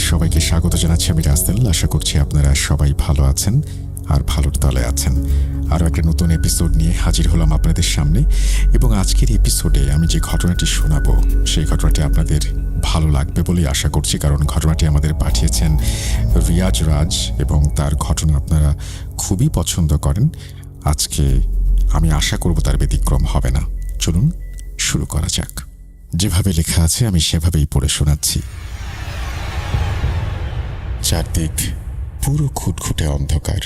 সবাইকে স্বাগত জানাচ্ছি আমি রাসেল। আশা করছি আপনারা সবাই ভালো আছেন আর ভালোর তলে আছেন। আরও একটা নতুন এপিসোড নিয়ে হাজির হলাম আপনাদের সামনে, এবং আজকের এপিসোডে আমি যে ঘটনাটি শোনাবো সেই ঘটনাটি আপনাদের ভালো লাগবে বলেই আশা করছি, কারণ ঘটনাটি আমাদের পাঠিয়েছেন রিয়াজ রাজ এবং তার ঘটনা আপনারা খুবই পছন্দ করেন। আজকে আমি আশা করব তার ব্যতিক্রম হবে না। চলুন শুরু করা যাক। যেভাবে লেখা আছে আমি সেভাবেই পড়ে শোনাচ্ছি। চারদিক পুরো খুটখুটে অন্ধকার,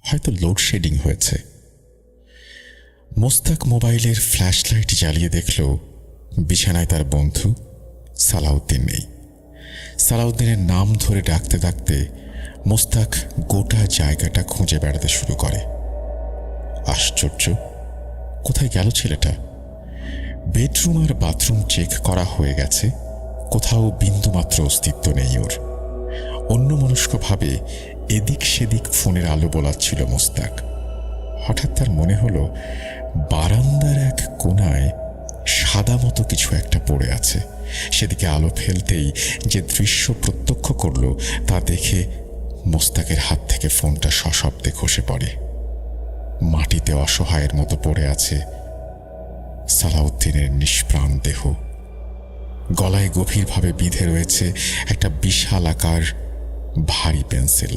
হয়তো লোডশেডিং হয়েছে। মোস্তাক মোবাইলের ফ্ল্যাশ লাইট জ্বালিয়ে দেখল বিছানায় তার বন্ধু সালাউদ্দিন নেই। সালাউদ্দিনের নাম ধরে ডাকতে ডাকতে মোস্তাক গোটা জায়গাটা খুঁজে বেড়াতে শুরু করে। আশ্চর্য, কোথায় গেল ছেলেটা? বেডরুম আর বাথরুম চেক করা হয়ে গেছে, কোথাও বিন্দুমাত্র অস্তিত্ব নেই ওর। অন্যমনস্কভাবে এদিক সেদিক ফোনের আলো বোলাচ্ছিল মোস্তাক। হঠাৎ তার মনে হলো বারান্দার এক কোণায় সাদা মতো কিছু একটা পড়ে আছে। সেদিকে আলো ফেলতেই যে দৃশ্য প্রত্যক্ষ করল তা দেখে মোস্তাকের হাত থেকে ফোনটা সশব্দে খসে পড়ে। মাটিতে অসহায়ের মতো পড়ে আছে সালাউদ্দিনের নিষ্প্রাণ দেহ। গলায় গভীরভাবে বিঁধে রয়েছে একটা বিশাল আকার ভারী পেন্সিল।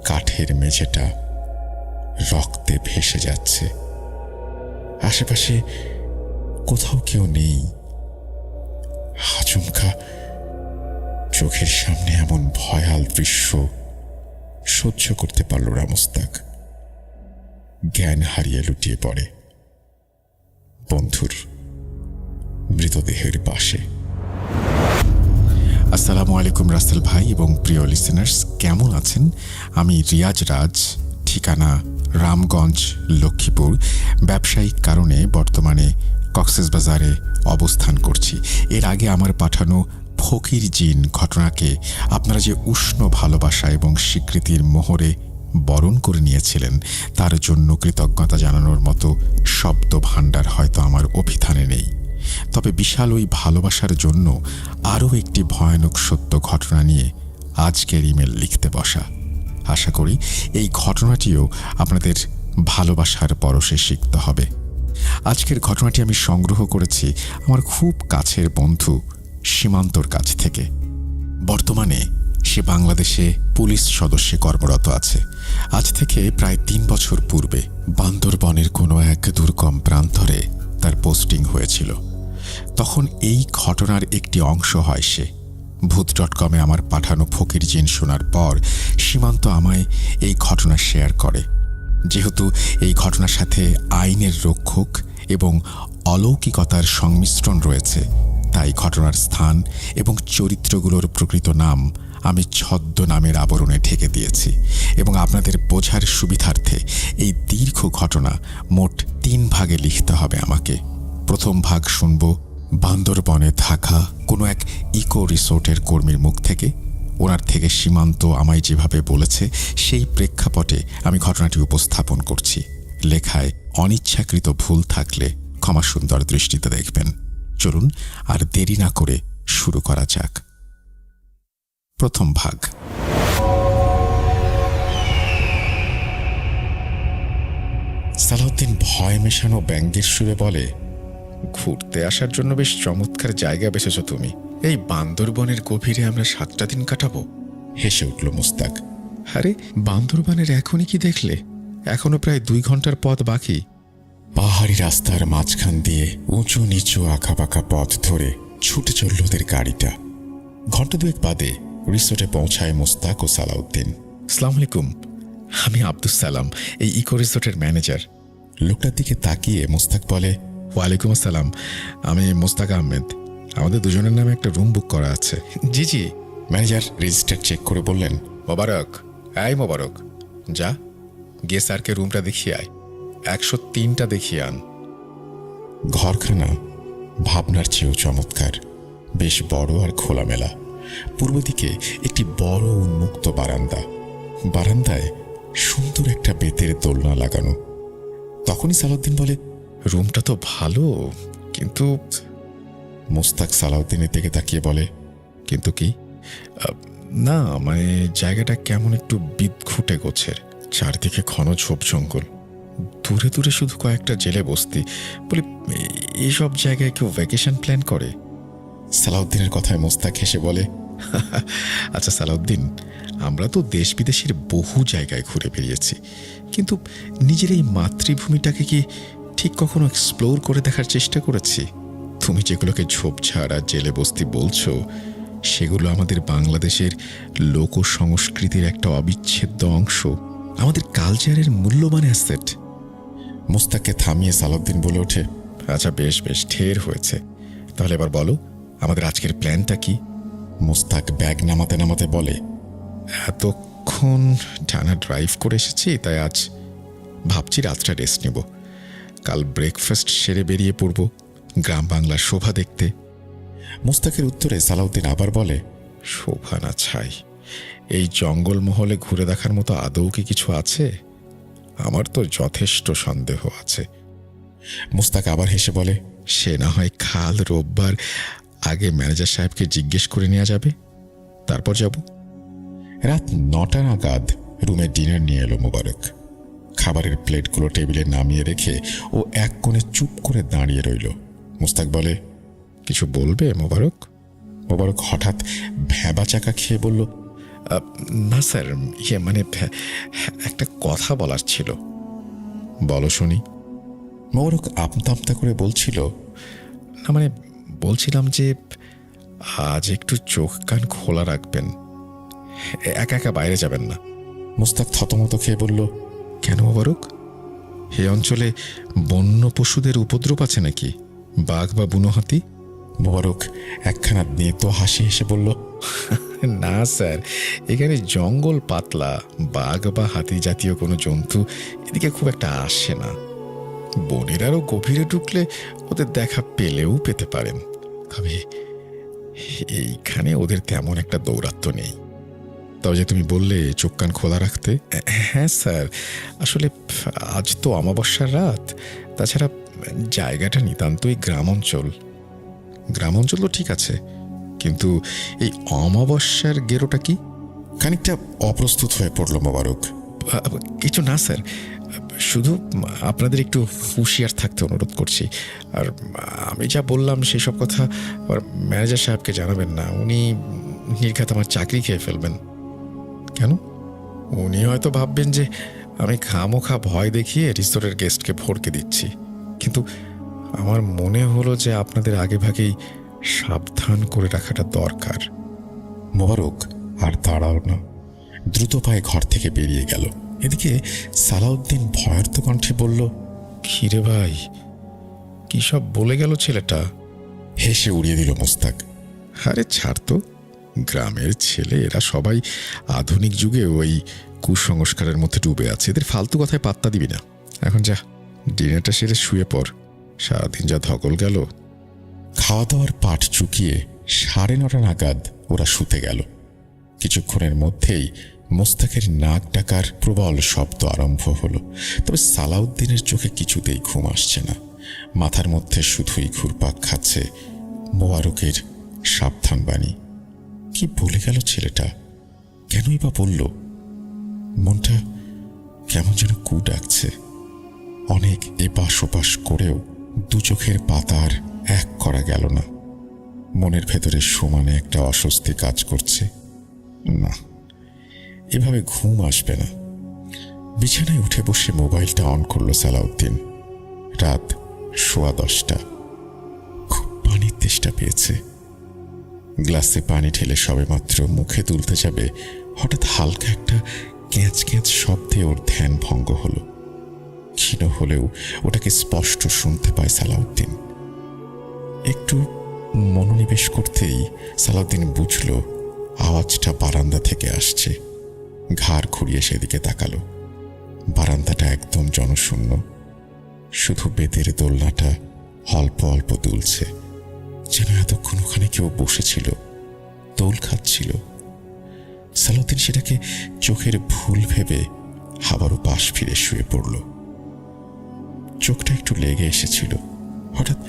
কাঠের মেঝেটা রক্তে ভেসে যাচ্ছে। আশেপাশে কোথাও কেউ নেই। আচমকা চোখের সামনে এমন ভয়াল দৃশ্য সহ্য করতে পারল না মোস্তাক। জ্ঞান হারিয়ে লুটিয়ে পড়ে বন্ধুর মৃতদেহের পাশে। আসসালামু আলাইকুম রাসেল ভাই এবং প্রিয় লিসেনার্স, কেমন আছেন? আমি রিয়াজ রাজ, ঠিকানা রামগঞ্জ, লক্ষ্মীপুর। ব্যবসায়িক কারণে বর্তমানে কক্সবাজারে অবস্থান করছি। এর আগে আমার পাঠানো ফকির জিন ঘটনাকে আপনারা যে উষ্ণ ভালোবাসা এবং স্বীকৃতির মোহরে বরণ করে নিয়েছিলেন তার জন্য কৃতজ্ঞতা জানানোর মতো শব্দ ভাণ্ডার হয়তো আমার অভিধানে নেই। তবে বিশাল ওই ভালোবাসার জন্য আরও একটি ভয়ানক সত্য ঘটনা নিয়ে আজকের ইমেল লিখতে বসা। আশা করি এই ঘটনাটিও আপনাদের ভালোবাসার পরশে শিখতে হবে। আজকের ঘটনাটি আমি সংগ্রহ করেছি আমার খুব কাছের বন্ধু সীমান্তর কাছ থেকে। বর্তমানে সে বাংলাদেশে পুলিশ সদস্যে কর্মরত আছে। আজ থেকে প্রায় 3 বছর পূর্বে বান্দরবনের কোনো এক দুর্গম প্রান্তরে তার পোস্টিং হয়েছিল। তখন এই ঘটনার একটি অংশ হয় সে। ভূত.কমে আমার পাঠানো ফকির জিন শোনার পর সীমান্ত আমায় এই ঘটনা শেয়ার করে। যেহেতু এই ঘটনার সাথে আইনের রক্ষক এবং অলৌকিকতার সংমিশ্রণ রয়েছে, তাই ঘটনার স্থান এবং চরিত্রগুলোর প্রকৃত নাম আমি ছদ্মনামের আবরণে ঢেকে দিয়েছি, এবং আপনাদের বোঝার সুবিধার্থে এই দীর্ঘ ঘটনা মোট 3 ভাগে লিখতে হবে আমাকে। প্রথম ভাগ শুনব বান্দরবনে থাকা কোনো এক ইকো রিসোর্টের কর্মীর মুখ থেকে। ওনার থেকে সীমান্ত আমায় যেভাবে বলেছে সেই প্রেক্ষাপটে আমি ঘটনাটি উপস্থাপন করছি। লেখায় অনিচ্ছাকৃত ভুল থাকলে ক্ষমা সুন্দর দৃষ্টিতে দেখবেন। চলুন আর দেরি না করে শুরু করা যাক। প্রথম ভাগ। সালাউদ্দিন ভয় মেশানো ব্যঙ্গের সুরে বলে, ঘুরতে আসার জন্য বেশ চমৎকার জায়গা বেছেছ তুমি। এই বান্দরবনের গভীরে আমরা 7টা দিন কাটাবো? হেসে উঠল মোস্তাক। আরে বান্দরবনের এখনই কি দেখলে? এখনো প্রায় 2 ঘন্টার পথ বাকি। পাহাড়ি রাস্তার মাঝখান দিয়ে উঁচু নিচু আঁকাবাঁকা পথ ধরে ছুটে চলল ওদের গাড়িটা। ঘন্টা 2 বাদে রিসোর্টে পৌঁছায় মোস্তাক ও সালাউদ্দিন। আসসালামু আলাইকুম, আমি আব্দুস সালাম, এই ইকো রিসোর্টের ম্যানেজার। লোকটার দিকে তাকিয়ে মোস্তাক বলে, ওয়ালাইকুম আসসালাম, আমি মোস্তাক আহমেদ। আমাদের দুজনের নামে একটা রুম বুক করা আছে। জি জি। ম্যানেজার রেজিস্টার চেক করে বললেন, মোবারক, এই মোবারক, যা গিয়ে স্যারকে রুমটা দেখিয়ে আয়, 103টা দেখিয়ে আন। ঘরখানা ভাবনার চেয়েও চমৎকার, বেশ বড় আর খোলামেলা। পূর্ব দিকে একটি বড় উন্মুক্ত বারান্দা। বারান্দায় সুন্দর একটা বেতের দোলনা লাগানো। তখনই সালাউদ্দিন বলে, রুমটা তো ভালো, কিন্তু মোস্তাক সালাউদ্দিনের দিকে তাকিয়ে বলে, কিন্তু কি? না, মানে জায়গাটা কেমন একটু বিদঘুটে গোছের, চারদিকে ঘন ঝোপ জঙ্গল, দূরে দূরে শুধু কয়েকটা জেলে বস্তি। বলি, এইসব জায়গায় কেউ ভ্যাকেশন প্ল্যান করে? সালাউদ্দিনের কথায় মোস্তাক হেসে বলে, আচ্ছা সালাউদ্দিন, আমরা তো দেশ বিদেশের বহু জায়গায় ঘুরে বেরিয়েছি, কিন্তু নিজের এই মাতৃভূমিটাকে কি ঠিক কখনো এক্সপ্লোর করে দেখার চেষ্টা করেছি? তুমি যেগুলোকে ঝোপঝাড় আর জেলে বস্তি বলছো, সেগুলো আমাদের বাংলাদেশের লোক সংস্কৃতির একটা অবিচ্ছেদ্য অংশ, আমাদের কালচারের মূল্যবান অ্যাসেট। মোস্তাককে থামিয়ে সালাউদ্দিন বলে ওঠে, আচ্ছা বেশ বেশ, ঢের হয়েছে, তাহলে এবার বলো আমাদের আজকের প্ল্যানটা কি? মোস্তাক ব্যাগ নামাতে নামাতে বলে, এতক্ষণ টানা ড্রাইভ করে এসেছি, তাই আজ ভাবছি রাতটা রেস্ট নেব, কাল ব্রেকফাস্ট সেরে বেরিয়ে পড়ব গ্রাম বাংলার শোভা দেখতে। মোস্তাকের উত্তরে সালাউদ্দিন আবার বলে, শোভা না ছাই, এই জঙ্গলমহলে ঘুরে দেখার মতো আদৌ কি কিছু আছে? আমার তো যথেষ্ট সন্দেহ আছে। মোস্তাক আবার হেসে বলে, সে না হয় কাল রোববার আগে ম্যানেজার সাহেবকে জিজ্ঞেস করে নেওয়া যাবে, তারপর যাব। রাত 9টা নাগাদ রুমে ডিনার নিয়ে এলো মোবারক। খাবারের প্লেটগুলো টেবিলে নামিয়ে রেখে ও এক কোণে চুপ করে দাঁড়িয়ে রইল। মোস্তাক বলে, কিছু বলবে মোবারক? মোবারক হঠাৎ ভ্যাবা চাকা খেয়ে বলল, না স্যার, মানে একটা কথা বলার ছিল। বলো শুনি। মোবারক আমতা আমতা করে বলছিল, না মানে বলছিলাম যে আজ একটু চোখ কান খোলা রাখবেন, একা একা বাইরে যাবেন না। মোস্তাক থতমত খেয়ে বলল, কেন মোবারক? এই অঞ্চলে বন্য পশুদের উপদ্রব আছে নাকি? বাঘ বা বুনো হাতি? মোবারক একখানা নেতো হাসি হেসে বলল, না স্যার, এখানে জঙ্গল পাতলা, বাঘ বা হাতি জাতীয় কোনো জন্তু এদিকে খুব একটা আসে না। বনের আরও গভীরে ঢুকলে ওদের দেখা পেলেও পেতে পারেন, তবে এইখানে ওদের তেমন একটা দৌরাত্ম্য নেই। তবে যে তুমি বললে চোখ কান খোলা রাখতে, হ্যাঁ স্যার, আসলে আজ তো অমাবস্যার রাত, তাছাড়া জায়গাটা নিতান্তই গ্রাম অঞ্চল। গ্রাম অঞ্চল তো ঠিক আছে, কিন্তু এই অমাবস্যার গেরোটা কি? খানিকটা অপ্রস্তুত হয়ে পড়ল মোবারক। কিছু না স্যার, শুধু আপনাদের একটু হুঁশিয়ার থাকতে অনুরোধ করছি। আর আমি যা বললাম সেসব কথা আর ম্যানেজার সাহেবকে জানাবেন না, উনি নির্ঘাত আমার চাকরি খেয়ে ফেলবেন। কেন? উনি হয়তো ভাববেন যে আমি খামোখা ভয় দেখিয়ে রিসোর্টের গেস্টকে ভরকে দিচ্ছি, কিন্তু আমার মনে হলো যে আপনাদের আগেভাগেই সাবধান করে রাখাটা দরকার। মোবারক আর দাঁড়াল না, দ্রুত পায়ে ঘর থেকে বেরিয়ে গেল। এদিকে সালাউদ্দিন ভয়ার্ত কণ্ঠে বলল, খিরে ভাই, কি সব বলে গেল ছেলেটা? হেসে উড়িয়ে দিল মোস্তাক, আরে ছাড় তো, গ্রামের ছেলে এরা সবাই আধুনিক যুগে ওই কুসংস্কারের মধ্যে ডুবে আছে, এদের ফালতু কথায় পাত্তা দিবি না। এখন যা, ডিনারটা সেরে শুয়ে পড়, সারাদিন যা ধকল গেল। খাওয়া দাওয়ার পাট চুকিয়ে 9:30 নাগাদ ওরা শুতে গেল। কিছুক্ষণের মধ্যেই মোস্তাকের নাক ডাকার প্রবল শব্দ আরম্ভ হলো, তবে সালাউদ্দিনের চোখে কিছুতেই ঘুম আসছে না। মাথার মধ্যে শুধুই ঘুরপাক খাচ্ছে মোবারকের সাবধান বাণী। কি বলে গেল ছেলেটা? কেনই বা বলল? মনটা কেমন যেন কু ডাকছে। অনেক এপাশ ওপাশ করেও দু চোখের পাতার এক করা গেল না। মনের ভেতরে সমানে একটা অস্বস্তি কাজ করছে। না, এভাবে ঘুম আসবে না। বিছানায় উঠে বসে মোবাইলটা অন করলো সালাউদ্দিন। রাত 10:15। খুব পানির তেষ্টা পেয়েছে। গ্লাসে পানি ঢেলে সবেমাত্র মুখে তুলতে যাবে, হঠাৎ হালকা একটা ক্যাঁচ ক্যাঁচ শব্দে ওর ধ্যান ভঙ্গ হলো। ক্ষীণ হলেও ওটাকে স্পষ্ট শুনতে পায় সালাউদ্দিন। একটু মনোনিবেশ করতেই সালাউদ্দিন বুঝল আওয়াজটা বারান্দা থেকে আসছে। ঘাড় ঘুরিয়ে সেদিকে তাকালো। বারান্দাটা একদম জনশূন্য, শুধু বেতের দোলনাটা অল্প অল্প দুলছে, যেন এতক্ষণ ওখানে কেউ বসেছিল, দোল খাচ্ছিল। সালাউদ্দিন সেটাকে চোখের ভুল ভেবে আবারও পাশ ফিরে শুয়ে পড়ল। চোখটা একটু লেগে এসেছিল। হঠাৎ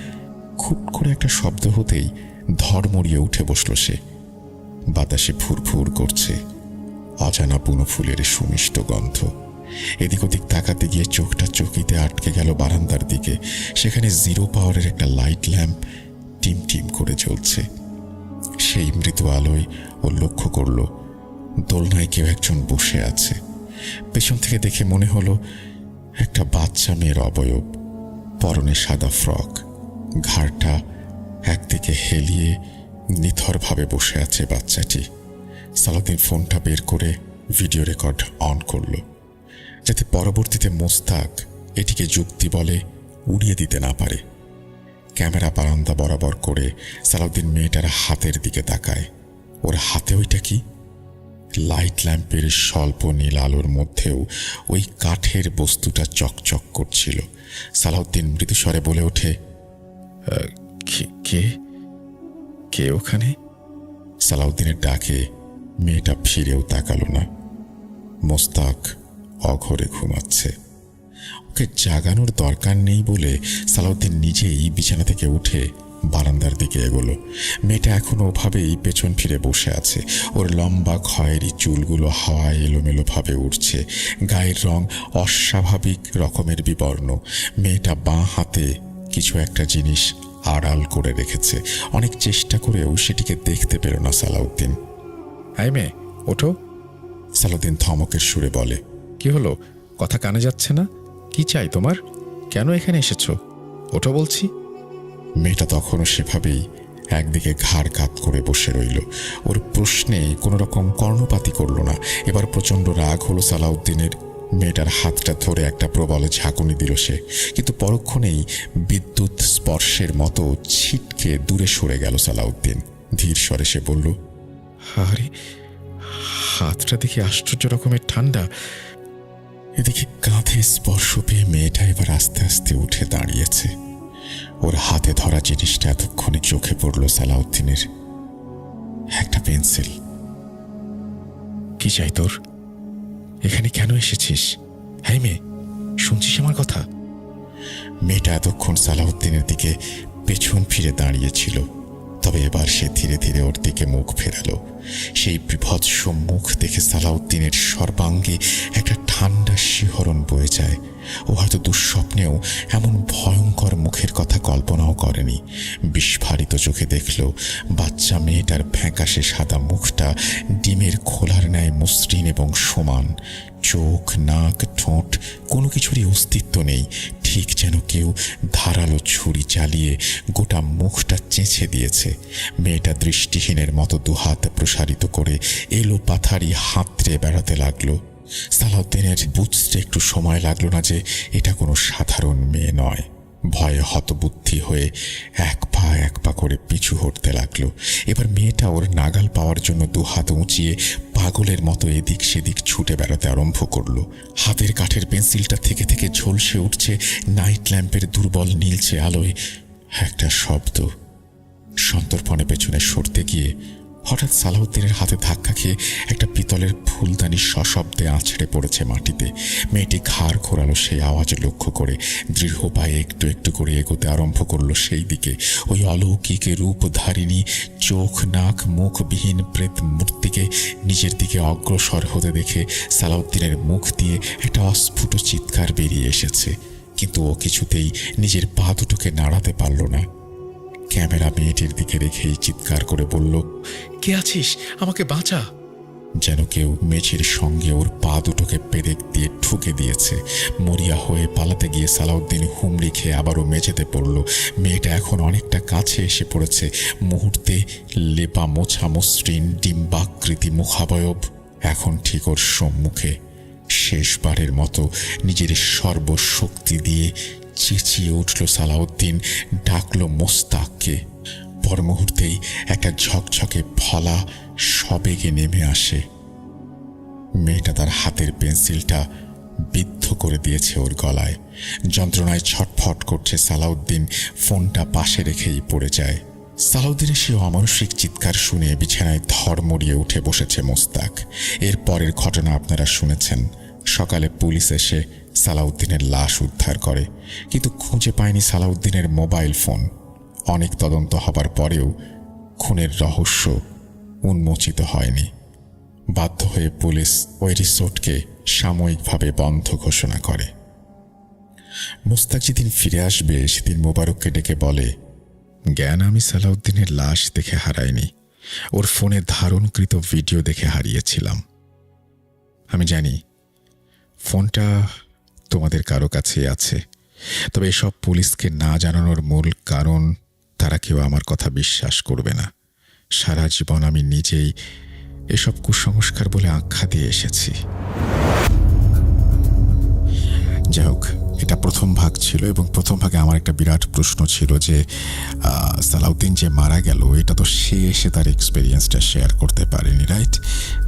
খুট করে একটা শব্দ হতেই ধড়মড়িয়ে উঠে বসল সে। বাতাসে ফুরফুর করছে অজানা বুনো ফুলের সুমিষ্ট গন্ধ। এদিক ওদিক তাকাতে গিয়ে চোখটা চকিতে আটকে গেল বারান্দার দিকে। সেখানে 0 পাওয়ারের একটা লাইট ল্যাম্প টিম টিম করে জ্বলছে। সেই মৃদু আলোয় ও লক্ষ্য করল দোলনায় কেউ একজন বসে আছে। পেছন থেকে দেখে মনে হলো একটা বাচ্চা মেয়ের অবয়ব। পরনে সাদা ফ্রক, ঘাড়টা একদিকে হেলিয়ে নিথরভাবে বসে আছে বাচ্চাটি। সালাউদ্দিন ফোনটা বের করে ভিডিও রেকর্ড অন করল, যাতে পরবর্তীতে মোস্তাক এটিকে যুক্তি বলে উড়িয়ে দিতে না পারে। ক্যামেরা বারান্দা বরাবর করে সালাউদ্দিন মেয়েটার হাতের দিকে তাকায়। ওর হাতে ওইটা কি? লাইট ল্যাম্পের স্বল্প নীল আলোর মধ্যেও ওই কাঠের বস্তুটা চকচক করছিল। সালাউদ্দিন মৃদুস্বরে বলে ওঠে, কে কে ওখানে? সালাউদ্দিনের ডাকে মেয়েটা ফিরেও তাকালো না। মোস্তাক অঘরে ঘুমাচ্ছে। ওকে জাগানোর দরকার নেই বলে সালাউদ্দিন নিজেই বিছানা থেকে উঠে বারান্দার দিকে এগোলো। মেয়েটা এখনো ওভাবেই পেছন ফিরে বসে আছে। ওর লম্বা খয়েরি চুলগুলো হাওয়ায় এলোমেলোভাবে উঠছে। গায়ের রং অস্বাভাবিক রকমের বিবর্ণ। মেয়েটা বাঁ হাতে কিছু একটা জিনিস আড়াল করে রেখেছে। অনেক চেষ্টা করেও সেটিকে দেখতে পেল না সালাউদ্দিন। হাই মেয়ে, ওঠো। সালাউদ্দিন ধমকের সুরে বলে, কি হলো? কথা কানে যাচ্ছে না? কি চাই তোমার? কেন এখানে এসেছো? ওঠো বলছি। মেয়েটা তখনও সেভাবেই একদিকে ঘাড় কাত করে বসে রইল। ওর প্রশ্নে কোনো রকম কর্ণপাতই করল না। এবার প্রচণ্ড রাগ হলো সালাউদ্দিনের। মেয়েটার হাতটা ধরে একটা প্রবল ঝাঁকুনি দিল সে, কিন্তু পরক্ষণেই বিদ্যুৎ স্পর্শের মতো ছিটকে দূরে সরে গেল সালাউদ্দিন। ধীর স্বরে সে বলল, আরে, হাতটা দেখি আশ্চর্য রকমের ঠান্ডা। এদিকে কাঁধে স্পর্শ পেয়ে মেয়েটা এবার আস্তে আস্তে উঠে দাঁড়িয়েছে। ওর হাতে ধরা জিনিসটা এতক্ষণে চোখে পড়ল সালাউদ্দিনের। একটা পেন্সিল। কি চাই তোর? এখানে কেন এসেছিস? হাই মেয়ে, শুনছিস আমার কথা? মেয়েটা এতক্ষণ সালাউদ্দিনের দিকে পেছন ফিরে দাঁড়িয়েছিল, তবে এবার সে ধীরে ধীরে ওর দিকে মুখ ফেরালো। সেই বিভৎস মুখ দেখে সালাউদ্দিনের সর্বাঙ্গে একটা ঠান্ডা শিহরণ বয়ে যায়। ও হয়তো দুঃস্বপ্নেও এমন ভয়ঙ্কর মুখের কথা কল্পনাও করেনি। বিস্ফারিত চোখে দেখল বাচ্চা মেয়েটার ফ্যাকাশে সাদা মুখটা ডিমের খোলার ন্যায় মসৃণ এবং সমান। চোখ, নাক, ঠোঁট কোনো কিছুরই অস্তিত্ব নেই। ঠিক যেন কেউ ধারালো ছুরি চালিয়ে গোটা মুখটা চেঁচে দিয়েছে। মেয়েটা দৃষ্টিহীনের মতো দুহাত প্রসারিত করে এলো পাথারি হাতড়ে বেড়াতে লাগলো। সালাউদ্দিনের বুঝতে একটু সময় লাগলো না যে এটা কোনো সাধারণ মেয়ে নয়। ভয়ে হতবুদ্ধি হয়ে এক পা করে পিছু হটতে লাগলো। এবার মেয়েটা ওর নাগাল পাওয়ার জন্য দুহাত উঁচিয়ে পাগলের মতো এদিক সেদিক ছুটে বেড়াতে আরম্ভ করলো। হাতের কাঠের পেন্সিলটা থেকে থেকে ঝলসে উঠছে নাইট ল্যাম্পের দুর্বল নীলচে আলোয়। একটা শব্দ। সন্তর্পণে পেছনে সরতে গিয়ে হঠাৎ সালাউদ্দিনের হাতে ধাক্কা খেয়ে একটা পিতলের ফুলদানি সশব্দে আছড়ে পড়েছে মাটিতে। মেয়েটি ঘাড় ঘোরালো সেই আওয়াজ লক্ষ্য করে। দৃঢ় পায়ে একটু একটু করে এগোতে আরম্ভ করলো সেই দিকে। ওই অলৌকিক রূপধারিণী চোখ, নাক, মুখবিহীন প্রেত মূর্তিকে নিজের দিকে অগ্রসর হতে দেখে সালাউদ্দিনের মুখ দিয়ে একটা অস্ফুট চিৎকার বেরিয়ে এসেছে, কিন্তু ও কিছুতেই নিজের পা দুটোকে নাড়াতে পারল না। ক্যামেরা মেয়েটির দিকে রেখেই চিৎকার করে বলল, কে আছিস? আমাকে বাঁচা। যেন কেউ মেঝের সঙ্গে ওর পা দুটোকে পেরেক দিয়ে ঠুকে দিয়েছে। মরিয়া হয়ে পালাতে গিয়ে সালাউদ্দিন হুমড়ি খেয়ে আবারও মেঝেতে পড়ল। মেয়েটা এখন অনেকটা কাছে এসে পড়েছে। মুহূর্তে লেপা মোছা মসৃণ ডিম্বাকৃতি মুখাবয়ব এখন ঠিক ওর সম্মুখে। শেষবারের মতো নিজের সর্বশক্তি দিয়ে চেঁচিয়ে উঠল সালাউদ্দিন, ডাকল মোস্তাককে। পর মুহূর্তেই একটা ঝকঝকে ফলা সবেগে নেমে আসে। মেয়েটা তার হাতের পেন্সিলটা বিদ্ধ করে দিয়েছে ওর গলায়। যন্ত্রণায় ছটফট করছে সালাউদ্দিন। ফোনটা পাশে রেখেই পড়ে যায়। সালাউদ্দিনের সে অমানসিক চিৎকার শুনে বিছানায় ধড়মড়িয়ে উঠে বসেছে মোস্তাক। এর পরের ঘটনা আপনারা শুনেছেন। সকালে পুলিশ এসে সালাউদ্দিনের লাশ উদ্ধার করে, কিন্তু খুঁজে পায়নি সালাউদ্দিনের মোবাইল ফোন। অনেক তদন্ত হবার পরেও খুনের রহস্য উন্মোচিত হয়নি। বাধ্য হয়ে পুলিশ ওই রিসোর্টকে সাময়িকভাবে বন্ধ ঘোষণা করে। মুস্তাক যেদিন ফিরে আসবে সেদিন মোবারককে ডেকে বলে, জ্ঞান আমি সালাউদ্দিনের লাশ দেখে হারাইনি, ওর ফোনে ধারণকৃত ভিডিও দেখে হারিয়েছিলাম। আমি জানি ফোনটা তোমাদের কারো কাছে আছে, তবে এসব পুলিশকে না জানানোর মূল কারণ তারা কেউ আমার কথা বিশ্বাস করবে না। সারা জীবন আমি নিজেই এসব কুসংস্কার বলে আখ্যা দিয়ে এসেছি। যাই হোক, এটা প্রথম ভাগ ছিল এবং প্রথম ভাগে আমার একটা বিরাট প্রশ্ন ছিল যে সালাউদ্দিন যে মারা গেল এটা তো সে এসে তার এক্সপেরিয়েন্সটা শেয়ার করতে পারেনি, রাইট?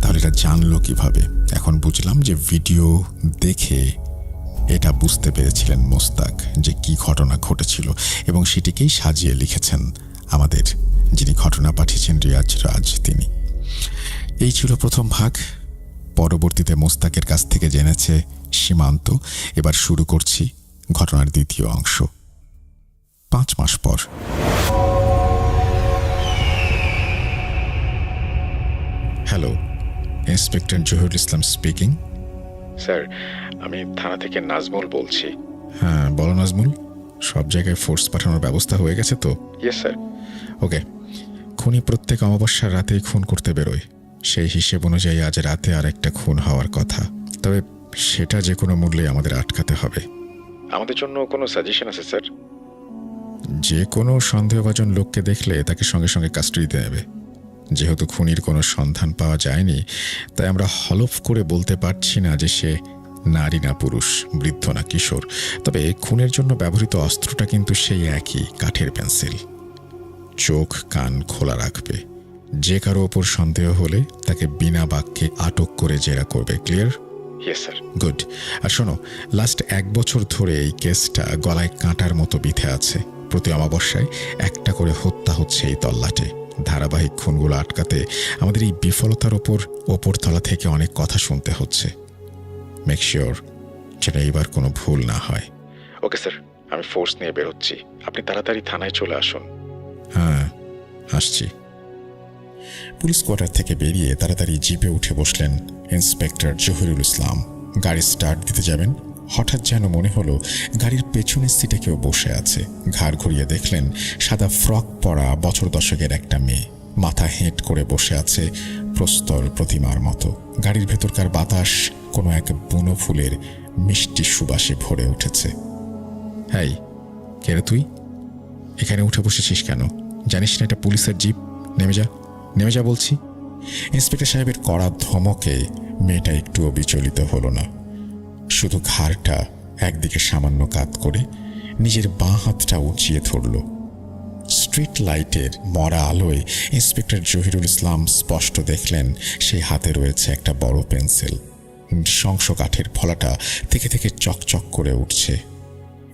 তাহলে এটা জানলো কিভাবে? এখন বুঝলাম যে ভিডিও দেখে এটা বুঝতে পেরেছিলেন মোস্তাক যে কি ঘটনা ঘটেছিল এবং সেটিকেই সাজিয়ে লিখেছেন আমাদের যিনি ঘটনা পাঠিয়েছেন রিয়াজ রাজ তিনি। এই ছিল প্রথম ভাগ। পরবর্তীতে মোস্তাকের কাছ থেকে জেনেছে সীমান্ত। এবার শুরু করছি ঘটনার দ্বিতীয় অংশ। 5 মাস পর। হ্যালো, ইন্সপেক্টর জহিরুল ইসলাম স্পিকিং। স্যার, আমি থানা থেকে নাজমুল বলছি। হ্যাঁ, বলো নাজমুল। সব জায়গায় ফোর্স পাঠানোর ব্যবস্থা হয়ে গেছে তো? Yes sir. ওকে। খুনি প্রত্যেক অমাবস্যার রাতেই খুন করতে বেরোয়। সেই হিসেব অনুযায়ী আজ রাতে আর একটা খুন হওয়ার কথা, তবে সেটা যে কোনো মূল্যে আমাদের আটকাতে হবে। আমাদের জন্য কোনো সাজেশন আছে স্যার? যে কোনো সন্দেহভাজন লোককে দেখলে তাকে সঙ্গে সঙ্গে কাস্টডিতে নেবে। যেহেতু খুনির কোনো সন্ধান পাওয়া যায়নি, তাই আমরা হলফ করে বলতে পারছি না যে সে নারী না পুরুষ, বৃদ্ধ না কিশোর। তবে খুনের জন্য ব্যবহৃত অস্ত্রটা কিন্তু সেই একই, কাঠের পেন্সিল। চোখ কান খোলা রাখবে। যে কারো ওপর সন্দেহ হলে তাকে বিনা বাক্যে আটক করে জেরা করবে। ক্লিয়ার? Yes sir. গুড। আর শোনো, লাস্ট 1 বছর ধরে এই কেসটা গলায় কাঁটার মতো বিঁধে আছে। প্রতি অমাবস্যায় একটা করে হত্যা হচ্ছে এই তল্লাটে। ধারাবাহিক খুনগুলো আটকাতে আমাদের এই বিফলতার ওপরতলা থেকে অনেক কথা শুনতে হচ্ছে। মেক শিওর যেন এইবার কোনো ভুল না হয়। ওকে স্যার, আমি ফোর্স নিয়ে বেরোচ্ছি। আপনি তাড়াতাড়ি থানায় চলে আসুন। হ্যাঁ, আসছি। পুলিশ কোয়ার্টার থেকে বেরিয়ে তাড়াতাড়ি জিপে উঠে বসলেন ইন্সপেক্টর জহিরুল ইসলাম। গাড়ি স্টার্ট দিতে যাবেন, হঠাৎ যেন মনে হলো গাড়ির পেছনের সিটে কেউ বসে আছে। ঘাড় ঘুরিয়ে দেখলেন সাদা ফ্রক পরা বছর দশকের একটা মেয়ে মাথা হেঁট করে বসে আছে প্রস্তর প্রতিমার মতো। গাড়ির ভেতরকার বাতাস কোনো এক বুনো ফুলের মিষ্টি সুবাসে ভরে উঠেছে। হ্যাঁ, কে রে তুই? এখানে উঠে বসেছিস কেন? জানিস না এটা পুলিশের জিপ? নেমে যা, নেমে যা বলছি। ইন্সপেক্টর সাহেবের কড়া ধমকে মেয়েটা একটুও বিচলিত হলো না। শুধু ঘাড়টা একদিকে সামান্য কাত করে নিজের বাঁ হাতটা উঁচিয়ে ধরল। স্ট্রিট লাইটের মরা আলোয় ইন্সপেক্টর জহিরুল ইসলাম স্পষ্ট দেখলেন সেই হাতে রয়েছে একটা বড় পেন্সিল। শংস কাঠের ফলাটা থেকে থেকে চকচক করে উঠছে।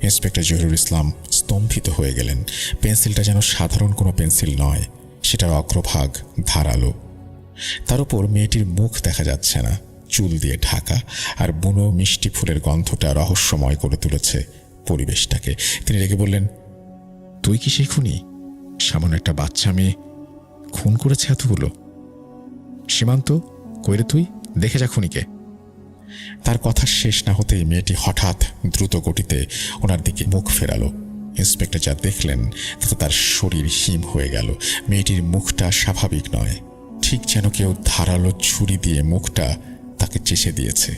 ইন্সপেক্টর জহিরুল ইসলাম স্তম্ভিত হয়ে গেলেন। পেন্সিলটা যেন সাধারণ কোনো পেন্সিল নয়, সেটার অগ্রভাগ ধারালো। তার উপর মেয়েটির মুখ দেখা যাচ্ছে না, চুল দিয়ে ঢাকা, আর বুনো মিষ্টি ফুলের গন্ধটা রহস্যময় করে তুলেছে পরিবেশটাকে। তিনি রেগে বললেন, তুই কি সেই খুনি? সামান্য একটা বাচ্চা মেয়ে খুন করেছে এতগুলো? সীমান্ত, কইরে তুই? দেখে যা খুনিকে। তার কথা শেষ না হতেই মেয়েটি হঠাৎ দ্রুত গতিতে ওনার দিকে মুখ ফেরালো। ইন্সপেক্টর যা দেখলেন তাতে তার শরীর হিম হয়ে গেল। মেয়েটির মুখটা স্বাভাবিক নয়, ঠিক যেন কেউ ধারালো ছুরি দিয়ে মুখটা তাকে চেষে দিয়েছে।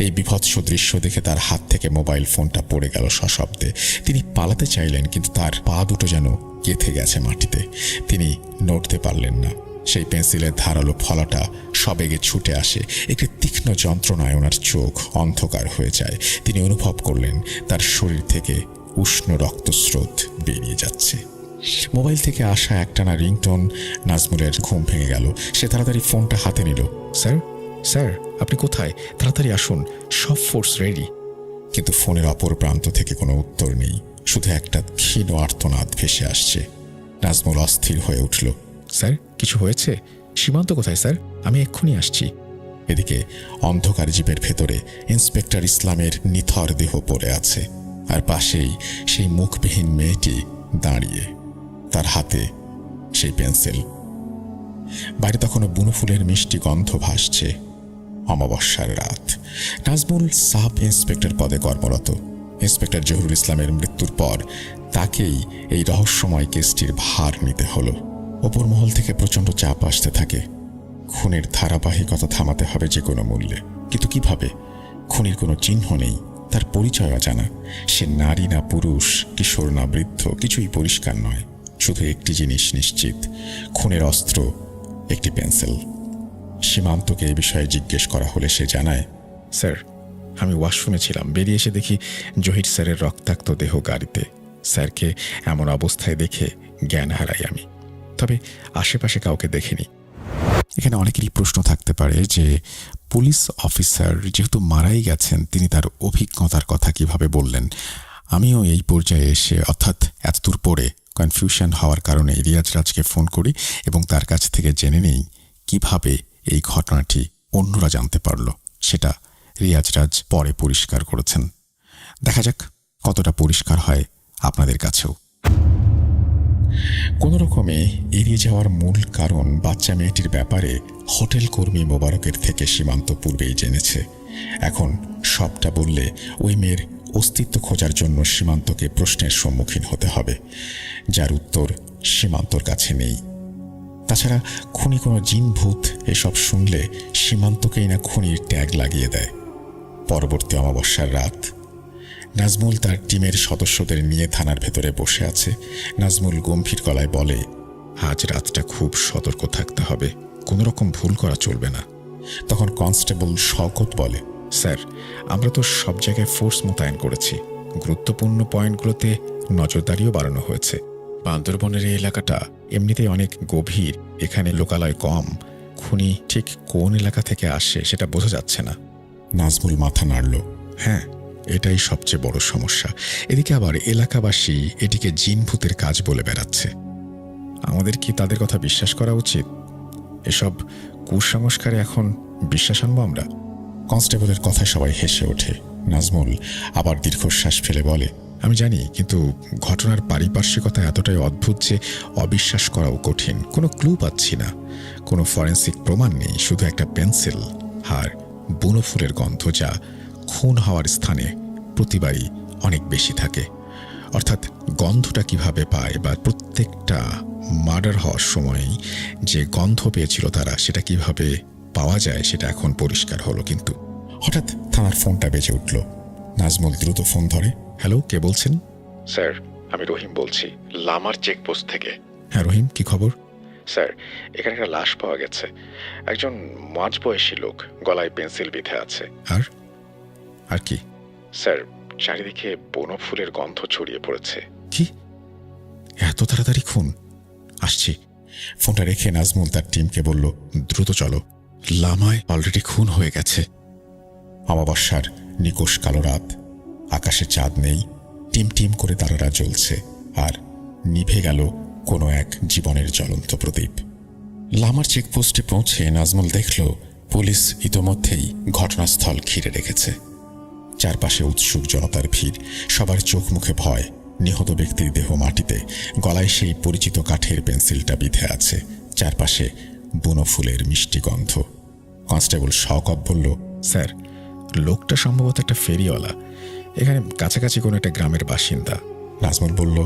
এই বিভৎস দৃশ্য দেখে তার হাত থেকে মোবাইল ফোনটা পড়ে গেল সশব্দে। তিনি পালাতে চাইলেন, কিন্তু তার পা দুটো যেন গেঁথে গেছে মাটিতে। তিনি নড়তে পারলেন না। সেই পেন্সিলের ধারালো ফলাটা সবেগে ছুটে আসে। একটি তীক্ষ্ণ যন্ত্রণায় ওনার চোখ অন্ধকার হয়ে যায়। তিনি অনুভব করলেন তার শরীর থেকে উষ্ণ রক্তস্রোত বেরিয়ে যাচ্ছে। মোবাইল থেকে আসা একটানা রিংটোন নাজমুলের ঘুম ভেঙে গেল। সে তাড়াতাড়ি ফোনটা হাতে নিল। স্যার, স্যার, আপনি কোথায়? তাড়াতাড়ি আসুন, সব ফোর্স রেডি। কিন্তু ফোনের অপর প্রান্ত থেকে কোনো উত্তর নেই, শুধু একটা ক্ষীণ আর্তনাদ ভেসে আসছে। নাজমুল অস্থির হয়ে উঠল। স্যার, কিছু হয়েছে? সীমান্ত কোথায় স্যার? আমি এক্ষুনি আসছি। এদিকে অন্ধকার জিপের ভেতরে ইন্সপেক্টর ইসলামের নিথর দেহ পড়ে আছে, আর পাশেই সেই মুখবিহীন মেয়েটি দাঁড়িয়ে, তার হাতে সেই পেন্সিল। বাইরে তখনও বুনো ফুলের মিষ্টি গন্ধ ভাসছে। অমাবস্যার রাত। নাজমুল সাব ইন্সপেক্টর পদে কর্মরত। ইন্সপেক্টর জহুরুল ইসলামের মৃত্যুর পর তাকেই এই রহস্যময় কেসটির ভার নিতে হলো। ওপর মহল থেকে প্রচণ্ড চাপ আসতে থাকে। খুনের ধারাবাহিকতা থামাতে হবে যে কোনো মূল্যে। কিন্তু কিভাবে? খুনির কোনো চিহ্ন নেই, তার পরিচয় অজানা। সে নারী না পুরুষ, কিশোর না বৃদ্ধ, কিছুই পরিষ্কার নয়। শুধু একটি জিনিস নিশ্চিত, খুনের অস্ত্র একটি পেন্সিল। সীমান্তকে এ বিষয়ে জিজ্ঞেস করা হলে সে জানায়, স্যার, আমি ওয়াশরুমে ছিলাম, বেরিয়ে এসে দেখি জহির স্যারের রক্তাক্ত দেহ গাড়িতে। স্যারকে এমন অবস্থায় দেখে জ্ঞান হারাই আমি, তবে আশেপাশে কাউকে দেখিনি। এখানে অনেকেরই প্রশ্ন থাকতে পারে যে পুলিশ অফিসার যেহেতু মারাই গেছেন, তিনি তার অভিজ্ঞতার কথা কিভাবে বললেন। আমিও এই পর্যায়ে এসে, অর্থাৎ এতদূর পরে কনফিউশন হওয়ার কারণে রিয়াজ রাজকে ফোন করি এবং তার কাছ থেকে জেনে নেই কিভাবে এই ঘটনাটি অন্যরা জানতে পারল। সেটা রিয়াজ রাজ পরে পরিষ্কার করেছেন। দেখা যাক কতটা পরিষ্কার হয় আপনাদের কাছেও। কোনো রকমে এড়িয়ে যাওয়ার মূল কারণ, বাচ্চা মেয়েটির ব্যাপারে হোটেল কর্মী মোবারকের থেকে সীমান্ত পূর্বেই জেনেছে। এখন সবটা বললে ওই মেয়ের অস্তিত্ব খোঁজার জন্য সীমান্তকে প্রশ্নের সম্মুখীন হতে হবে, যার উত্তর সীমান্তর কাছে নেই। তাছাড়া খুনি কোনো জিন ভূত এসব শুনলে সীমান্তকেই না খুনির ট্যাগ লাগিয়ে দেয়। পরবর্তী অমাবস্যার রাত। নাজমুল তার টিমের সদস্যদের নিয়ে থানার ভেতরে বসে আছে। নাজমুল গম্ভীর গলায় বলে, আজ রাতটা খুব সতর্ক থাকতে হবে, কোনো রকম ভুল করা চলবে না। তখন কনস্টেবল শওকত বলে, স্যার, আমরা তো সব জায়গায় ফোর্স মোতায়েন করেছি, গুরুত্বপূর্ণ পয়েন্টগুলোতে নজরদারিও বাড়ানো হয়েছে। বান্দরবনের এই এলাকাটা এমনিতেই অনেক গভীর, এখানে লোকালয় কম। খুনি ঠিক কোন এলাকা থেকে আসে সেটা বোঝা যাচ্ছে না। নাজমুল মাথা নাড়ল। হ্যাঁ, এটাই সবচেয়ে বড় সমস্যা। এদিকে আবার এলাকাবাসী এটিকে জিন ভূতের কাজ বলে বেড়াচ্ছে। আমাদের কি তাদের কথা বিশ্বাস করা উচিত? এসব কুসংস্কারে এখন বিশ্বাস আনবো আমরা? কনস্টেবলের কথায় সবাই হেসে ওঠে। নাজমুল আবার দীর্ঘশ্বাস ফেলে বলে, আমি জানি, কিন্তু ঘটনার পারিপার্শ্বিকতা এতটাই অদ্ভুত যে অবিশ্বাস করাও কঠিন। কোনো ক্লু পাচ্ছি না, কোনো ফরেন্সিক প্রমাণ নেই, শুধু একটা পেন্সিল আর বুনো ফুলের গন্ধ, যা খুন হওয়ার স্থানে প্রতিবারই অনেক বেশি থাকে। অর্থাৎ গন্ধটা কিভাবে পায়, বা প্রত্যেকটা মার্ডার হওয়ার সময়ই যে গন্ধ পেয়েছিল তারা, সেটা কিভাবে পাওয়া যায় সেটা এখন পরিষ্কার হলো। কিন্তু হঠাৎ থানার ফোনটা বেজে উঠল। নাজমুল দ্রুত ফোন ধরে। হ্যালো, কে বলছেন? স্যার, আমি রহিম বলছি, লামার চেকপোস্ট থেকে। হ্যাঁ রহিম, কি খবর? স্যার, এখানে একটা লাশ পাওয়া গেছে, একজন মাঝবয়সী লোক, গলায় পেন্সিল বিঁধে আছে। আর আর কি? স্যার, চারিদিকে বনো ফুলের গন্ধ ছড়িয়ে পড়েছে। কি, এত তাড়াতাড়ি খুন? আসছি। ফোনটা রেখে নাজমুল তার টিমকে বলল, দ্রুত চলো, লামায় অলরেডি খুন হয়ে গেছে। অমাবস্যার নিকোষ কালো রাত। আকাশে চাঁদ নেই, টিম টিম করে তারারা জ্বলছে, আর নিভে গেল কোনো এক জীবনের জ্বলন্ত প্রদীপ। লামার চেকপোস্টে পৌঁছে নাজমুল দেখল পুলিশ ইতোমধ্যেই ঘটনাস্থল ঘিরে রেখেছে। চারপাশে উৎসুক জনতার ভিড়, সবার চোখ মুখে ভয়। নিহত ব্যক্তির দেহ মাটিতে, গলায় সেই পরিচিত কাঠের পেন্সিলটা বিঁধে আছে, চারপাশে বুনো ফুলের মিষ্টি গন্ধ। কনস্টেবল শওকত বলল, স্যার, লোকটা সম্ভবত একটা ফেরিওয়ালা, এখানে কাছাকাছি কোনো একটা গ্রামের বাসিন্দা। নাজমুল বলল,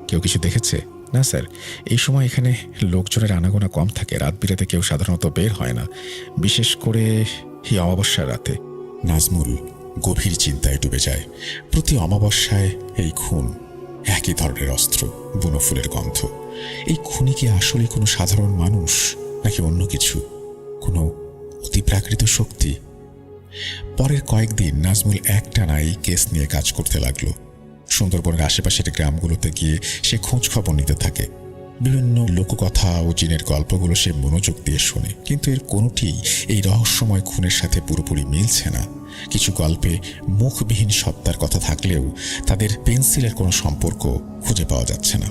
কেউ কিছু দেখেছে? না স্যার, এই সময় এখানে লোকজনের আনাগোনা কম থাকে, রাত বিরাতে কেউ সাধারণত বের হয় না, বিশেষ করে এই অমাবস্যার রাতে। নাজমুল গভীর চিন্তায় ডুবে যায়। প্রতি অমাবস্যায় এই খুন, একই ধরনের অস্ত্র, বুনো ফুলের গন্ধ। এই খুনি কি আসলে কোনো সাধারণ মানুষ, নাকি অন্য কিছু, কোনো অতিপ্রাকৃত শক্তি? পরের কয়েকদিন নাজমুল একটানা এই কেস নিয়ে কাজ করতে লাগলো। সুন্দরবনের আশেপাশের গ্রামগুলোতে গিয়ে সে খোঁজ খবর নিতে থাকে। বিভিন্ন লোককথা ও জিনের গল্পগুলো সে মনোযোগ দিয়ে শোনে, কিন্তু এর কোনোটিই এই রহস্যময় খুনের সাথে পুরোপুরি মিলছে না। কিছু গল্পে মুখবিহীন সত্তার কথা থাকলেও তাদের পেন্সিলের কোনো সম্পর্ক খুঁজে পাওয়া যাচ্ছে না।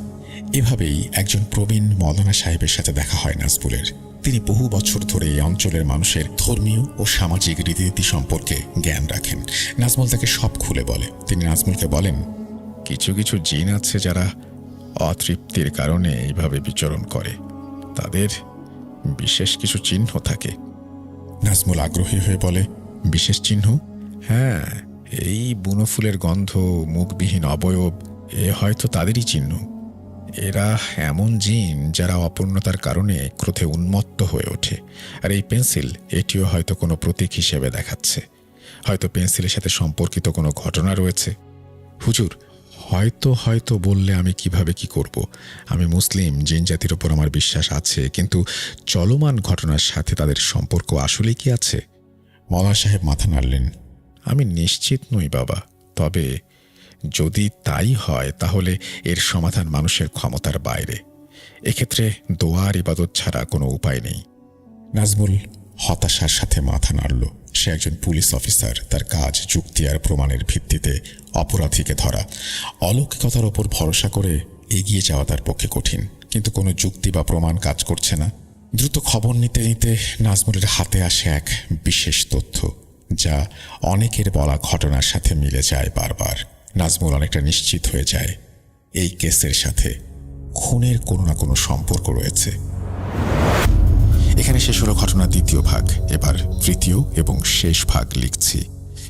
এভাবেই একজন প্রবীণ মৌলানা সাহেবের সাথে দেখা হয় নাজমুলের। তিনি বহু বছর ধরে এই অঞ্চলের মানুষের ধর্মীয় ও সামাজিক রীতিনীতি সম্পর্কে জ্ঞান রাখেন। নাজমুল তাকে সব খুলে বলে। তিনি নাজমুলকে বলেন, কিছু কিছু জিন আছে যারা অতৃপ্তির কারণে এইভাবে বিচরণ করে, তাদের বিশেষ কিছু চিহ্ন থাকে। নাজমুল আগ্রহী হয়ে বলে, বিশেষ চিহ্ন? হ্যাঁ, এই বুনো ফুলের গন্ধ, মুখবিহীন অবয়ব, এ হয়তো তাদেরই চিহ্ন। এরা এমন জিন যারা অপূর্ণতার কারণে ক্রোধে উন্মত্ত হয়ে ওঠে। আর এই পেন্সিল, এটিও হয়তো কোনো প্রতীক হিসেবে দেখাচ্ছে। হয়তো পেন্সিলের সাথে সম্পর্কিত কোনো ঘটনা রয়েছে। হুজুর, হয়তো হয়তো বললে আমি কিভাবে কি করব? আমি মুসলিম, জিন জাতির ওপর আমার বিশ্বাস আছে, কিন্তু চলমান ঘটনার সাথে তাদের সম্পর্ক আসলে কি আছে? মওলানা সাহেব মাথা নাড়লেন। আমি নিশ্চিত নই বাবা, তবে যদি তাই হয় তাহলে এর সমাধান মানুষের ক্ষমতার বাইরে। এক্ষেত্রে দোয়া আর ইবাদত ছাড়া কোনো উপায় নেই। নাজমুল হতাশার সাথে মাথা নাড়ল। সে একজন পুলিশ অফিসার, তার কাজ যুক্তি আর প্রমাণের ভিত্তিতে অপরাধীকে ধরা। অলৌকিকতার ওপর ভরসা করে এগিয়ে যাওয়া তার পক্ষে কঠিন, কিন্তু কোনো যুক্তি বা প্রমাণ কাজ করছে না। দ্রুত খবর নিতে নিতে নাজমুলের হাতে আসে এক বিশেষ তথ্য, যা অনেকের বলা ঘটনার সাথে মিলে যায় বারবার। নাজমুল অনেকটা নিশ্চিত হয়ে যায় এই কেসের সাথে খুনের কোনো না কোনো সম্পর্ক রয়েছে। এখানে শেষ হলো ঘটনার দ্বিতীয় ভাগ। এবার তৃতীয় এবং শেষ ভাগ লিখছি।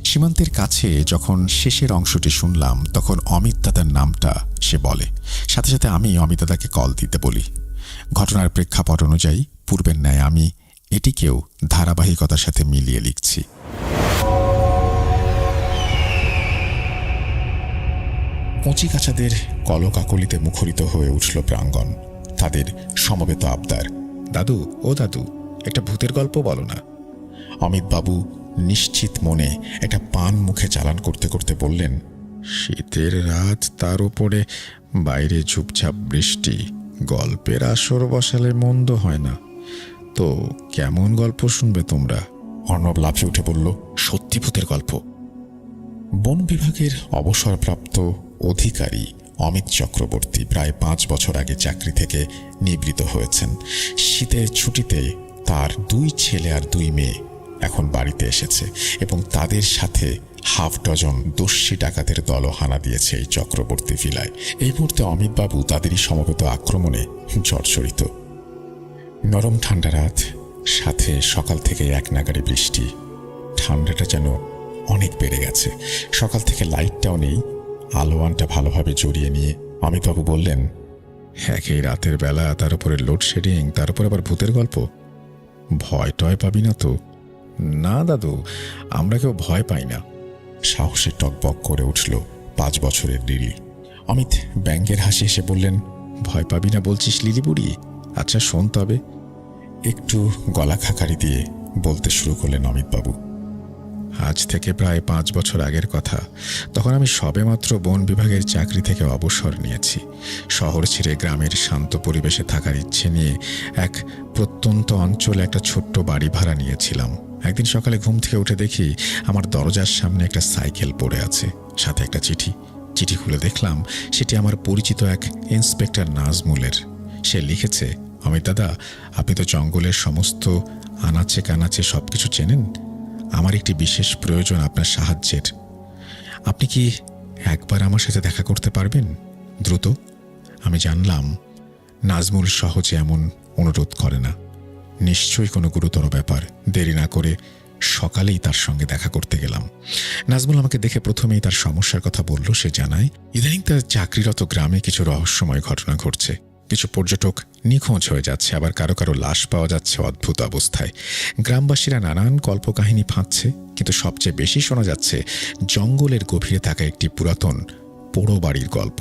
সীমান্তের কাছে যখন শেষের অংশটি শুনলাম, তখন অমিত দাদার নামটা সে বলে। সাথে সাথে আমি অমিত দাদাকে কল দিতে বলি। ঘটনার প্রেক্ষাপট অনুযায়ী পূর্বের ন্যায় আমি এটিকেও ধারাবাহিকতার সাথে মিলিয়ে লিখছি। কচিকাচাদের কলকাকলিতে মুখরিত হয়ে উঠল প্রাঙ্গণ। তাদের সমবেত আবদার, দাদু ও দাদু, একটা ভূতের গল্প বলো না। অমিতবাবু নিশ্চিত মনে একটা পান মুখে চালান করতে করতে বললেন, শীতের রাত, তার উপরে বাইরে ঝুপঝাপ বৃষ্টি, গল্পের আসর বসালে মন্দ হয় না। তো কেমন গল্প শুনবে তোমরা? অর্ণব লাফিয়ে উঠে বলল, সত্যি ভূতের গল্প। বন বিভাগের অবসরপ্রাপ্ত অধিকারী অমিত চক্রবর্তী প্রায় 5 বছর আগে চাকরি থেকে নিবৃত্ত হয়েছেন। শীতের ছুটিতে তার 2 ছেলে আর 2 মেয়ে এখন বাড়িতে এসেছে এবং তাদের সাথে হাফ ডজন দস্যি ডাকাতের দলও হানা দিয়েছে এই চক্রবর্তী ভিলায়। এই মুহূর্তে অমিতবাবু তাদেরই সমবেত আক্রমণে জর্জরিত। নরম ঠান্ডা রাত, সাথে সকাল থেকে এক নাগাড়ে বৃষ্টি। ঠান্ডাটা যেন অনেক বেড়ে গেছে। সকাল থেকে লাইটটাও নেই। আলোয়ানটা ভালোভাবে জড়িয়ে নিয়ে অমিতবাবু বললেন, একই রাতের বেলা, তার উপরে লোডশেডিং, তার উপর আবার ভূতের গল্প। ভয় টয় পাবি না তো? না দাদু, আমরা কেউ ভয় পাই না। সাহসে টকবক করে উঠল 5 বছরের লিলি। অমিত ব্যঙ্গের হাসি এসে বললেন, ভয় পাবি না বলছিস লিলি বুড়ি? আচ্ছা শোন তবে। একটু গলা খাকারি দিয়ে বলতে শুরু করলেন অমিতবাবু। আজ থেকে প্রায় 5 বছর আগের কথা। তখন আমি সবেমাত্র বন বিভাগের চাকরি থেকে অবসর নিয়েছি। শহর ছেড়ে গ্রামের শান্ত পরিবেশে থাকার ইচ্ছে নিয়ে এক প্রত্যন্ত অঞ্চলে একটা ছোট্ট বাড়ি ভাড়া নিয়েছিলাম। একদিন সকালে ঘুম থেকে উঠে দেখি আমার দরজার সামনে একটা সাইকেল পড়ে আছে, সাথে একটা চিঠি। চিঠি খুলে দেখলাম সেটি আমার পরিচিত এক ইন্সপেক্টর নাজমুলের। সে লিখেছে, অমিত দাদা, আপনি তো জঙ্গলের সমস্ত আনাচে কানাচে সবকিছু চেনেন। আমার একটি বিশেষ প্রয়োজন আপনার সাহায্যের। আপনি কি একবার আমার সাথে দেখা করতে পারবেন দ্রুত? আমি জানলাম নাজমুল সহজে এমন অনুরোধ করে না। নিশ্চয়ই কোনো গুরুতর ব্যাপার। দেরি না করে সকালেই তার সঙ্গে দেখা করতে গেলাম। নাজমুল আমাকে দেখে প্রথমেই তার সমস্যার কথা বলল। সে জানায়, ইদানিং তার চাকরিরত গ্রামে কিছু রহস্যময় ঘটনা ঘটছে। কিছু পর্যটক নিখোঁজ হয়ে যাচ্ছে, আবার কারো কারো লাশ পাওয়া যাচ্ছে অদ্ভুত অবস্থায়। গ্রামবাসীরা নানান কল্পকাহিনী ফাঁদছে, কিন্তু সবচেয়ে বেশি শোনা যাচ্ছে জঙ্গলের গভীরে থাকা একটি পুরাতন পোড়ো বাড়ির গল্প।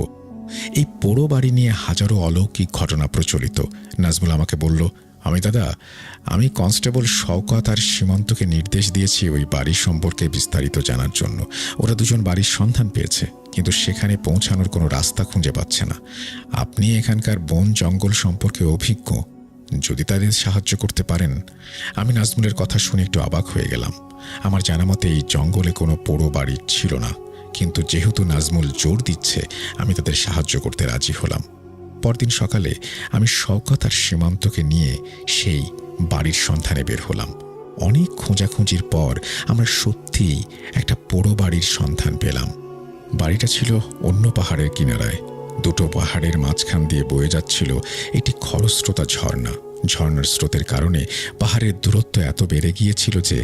এই পোড়ো বাড়ি নিয়ে হাজারো অলৌকিক ঘটনা প্রচলিত। নাজমুল আমাকে বলল, আমি দাদা, আমি কনস্টেবল শওকত আর সীমান্তকে নির্দেশ দিয়েছি ওই বাড়ির সম্পর্কে বিস্তারিত জানার জন্য। ওরা দুজন বাড়ির সন্ধান পেয়েছে, কিন্তু সেখানে পৌঁছানোর কোনো রাস্তা খুঁজে পাচ্ছে না। আপনি এখানকার বন জঙ্গল সম্পর্কে অভিজ্ঞ, যদি তাদের সাহায্য করতে পারেন। আমি নাজমুলের কথা শুনে একটু অবাক হয়ে গেলাম। আমার জানা মতে এই জঙ্গলে কোনো পোড়ো বাড়ি ছিল না, কিন্তু যেহেতু নাজমুল জোর দিচ্ছে, আমি তাদের সাহায্য করতে রাজি হলাম। পরদিন সকালে আমি শওকত আর সীমান্তকে নিয়ে সেই বাড়ির সন্ধানে বের হলাম। অনেক খোঁজাখুঁজির পর আমরা সত্যিই একটা পোড়ো বাড়ির সন্ধান পেলাম। বাড়িটা ছিল অন্য পাহাড়ের কিনারায়। 2 পাহাড়ের মাঝখান দিয়ে বয়ে যাচ্ছিল একটি খরস্রোতা ঝর্ণা। ঝর্ণার স্রোতের কারণে পাহাড়ের দূরত্ব এত বেড়ে গিয়েছিল যে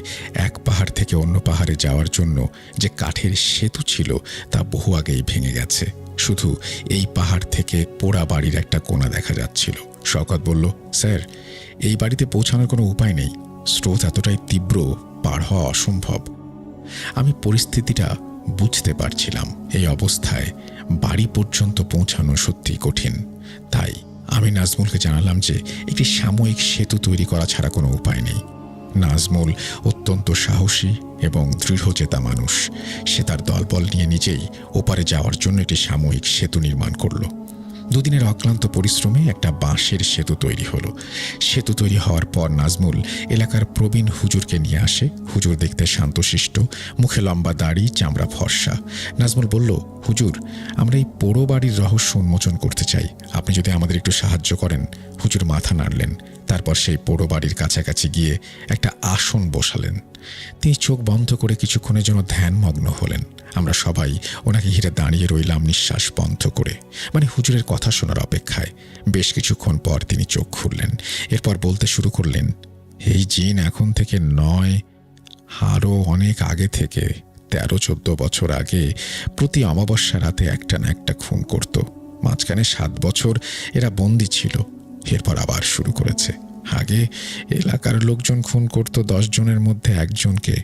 এক পাহাড় থেকে অন্য পাহাড়ে যাওয়ার জন্য যে কাঠের সেতু ছিল তা বহু আগেই ভেঙে গেছে। শুধু এই পাহাড় থেকে পোড়া বাড়ির একটা কোণা দেখা যাচ্ছিল। শওকত বলল, স্যার, এই বাড়িতে পৌঁছানোর কোনো উপায় নেই, স্রোত এতটাই তীব্র, পার হওয়া অসম্ভব। আমি পরিস্থিতিটা বুঝতে পারছিলাম। এই অবস্থায় বাড়ি পর্যন্ত পৌঁছানো সত্যিই কঠিন। তাই আমি নাজমুলকে জানালাম যে একটি সাময়িক সেতু তৈরি করা ছাড়া কোনো উপায় নেই। নাজমুল অত্যন্ত সাহসী এবং দৃঢ়চেতা মানুষ। সে তার দলবল নিয়ে নিজেই ওপারে যাওয়ার জন্য একটি সাময়িক সেতু নির্মাণ করল। দুদিনের অক্লান্ত পরিশ্রমে একটা বাঁশের সেতু তৈরি হলো। সেতু তৈরি হওয়ার পর নাজমুল এলাকার প্রবীণ হুজুরকে নিয়ে আসে। হুজুর দেখতে শান্তশিষ্ট, মুখে লম্বা দাড়ি, চামড়া ফর্সা। নাজমুল বলল, হুজুর, আমরা এই পোড়ো বাড়ির রহস্য উন্মোচন করতে চাই, আপনি যদি আমাদের একটু সাহায্য করেন। হুজুর মাথা নাড়লেন। তারপর সেই পোড়ো বাড়ির কাছাকাছি গিয়ে একটা আসন বসালেন। তিনি চোখ বন্ধ করে কিছুক্ষণের জন্য ধ্যানমগ্ন হলেন। আমরা সবাই ওনাকে ঘিরে দাঁড়িয়ে রইলাম নিঃশ্বাস বন্ধ করে, মানে হুজুরের কথা শোনার অপেক্ষায়। বেশ কিছুক্ষণ পর তিনি চোখ খুললেন। এরপর বলতে শুরু করলেন, এই জিন এখন থেকে নয়, আরও অনেক আগে থেকে, 13-14 বছর আগে প্রতি অমাবস্যা রাতে একটা না একটা খুন করত। মাঝখানে 7 বছর এরা বন্দী ছিল। এরপর আবার শুরু করেছে। আগে এলাকার লোকজন খুন করত 10 জনের মধ্যে একজনকে,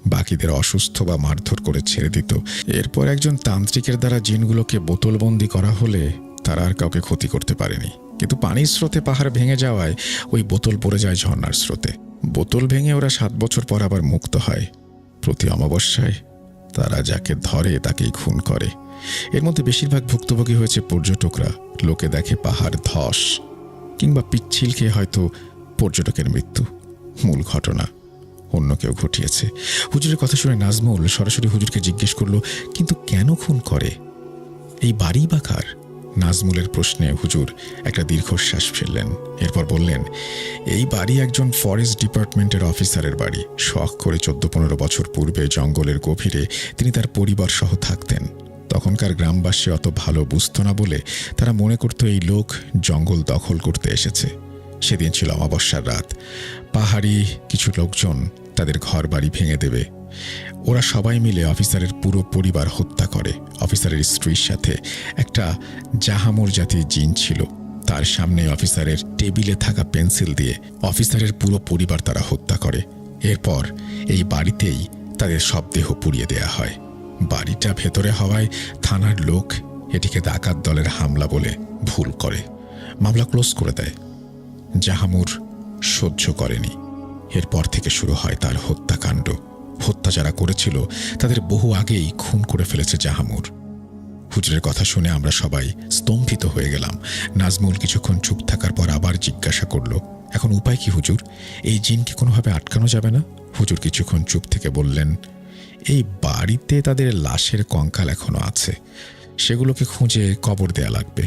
বাকিদের অসুস্থ বা মারধর করে ছেড়ে দিত। এরপর একজন তান্ত্রিকের দ্বারা জিনগুলোকে বোতলবন্দি করা হলে তারা আর কাউকে ক্ষতি করতে পারেনি। কিন্তু পানির স্রোতে পাহাড় ভেঙে যাওয়ায় ওই বোতল পড়ে যায় ঝর্ণার স্রোতে। বোতল ভেঙে ওরা 7 বছর পর আবার মুক্ত হয়। প্রতি অমাবস্যায় তারা যাকে ধরে তাকেই খুন করে। এর মধ্যে বেশিরভাগ ভুক্তভোগী হয়েছে পর্যটকরা। লোকে দেখে পাহাড় ধস কিংবা পিচ্ছিল খেয়ে হয়তো পর্যটকের মৃত্যু। মূল ঘটনা অন্য কেউ ঘটিয়েছে। হুজুরের কথা শুনে নাজমুল সরাসরি হুজুরকে জিজ্ঞেস করল, কিন্তু কেন খুন করে? এই বাড়ি বা কার? নাজমুলের প্রশ্নে হুজুর একটা দীর্ঘশ্বাস ফেললেন। এরপর বললেন, এই বাড়ি একজন ফরেস্ট ডিপার্টমেন্টের অফিসারের বাড়ি। শখ করে 14-15 বছর পূর্বে জঙ্গলের গভীরে তিনি তার পরিবার সহ থাকতেন। তখনকার গ্রামবাসী অত ভালো বুঝত না বলে তারা মনে করত এই লোক জঙ্গল দখল করতে এসেছে। সেদিন ছিল অমাবস্যার রাত। পাহাড়ি কিছু লোকজন তাদের ঘর বাড়ি ভেঙে দেবে। ওরা সবাই মিলে অফিসারের পুরো পরিবার হত্যা করে। অফিসারের স্ত্রীর সাথে একটা জাহামুর জাতির জিন ছিল। তার সামনে অফিসারের টেবিলে থাকা পেন্সিল দিয়ে অফিসারের পুরো পরিবার তারা হত্যা করে। এরপর এই বাড়িতেই তাদের সব দেহ পুড়িয়ে দেয়া হয়। বাড়িটা ভেতরে হওয়ায় থানার লোক এটিকে ডাকাত দলের হামলা বলে ভুল করে মামলা ক্লোজ করে দেয়। জাহামুর সহ্য করেনি। এরপর থেকে শুরু হয় তার হত্যাকাণ্ড। হত্যা যারা করেছিল তাদের বহু আগেই খুন করে ফেলেছে জাহামুর। হুজুরের কথা শুনে আমরা সবাই স্তম্ভিত হয়ে গেলাম। নাজমুল কিছুক্ষণ চুপ থাকার পর আবার জিজ্ঞাসা করল, এখন উপায় কি হুজুর? এই জিনকে কোনোভাবে আটকানো যাবে না? হুজুর কিছুক্ষণ চুপ থেকে বললেন, এই বাড়িতে তাদের লাশের কঙ্কাল এখনো আছে, সেগুলোকে খুঁজে কবর দেয়া লাগবে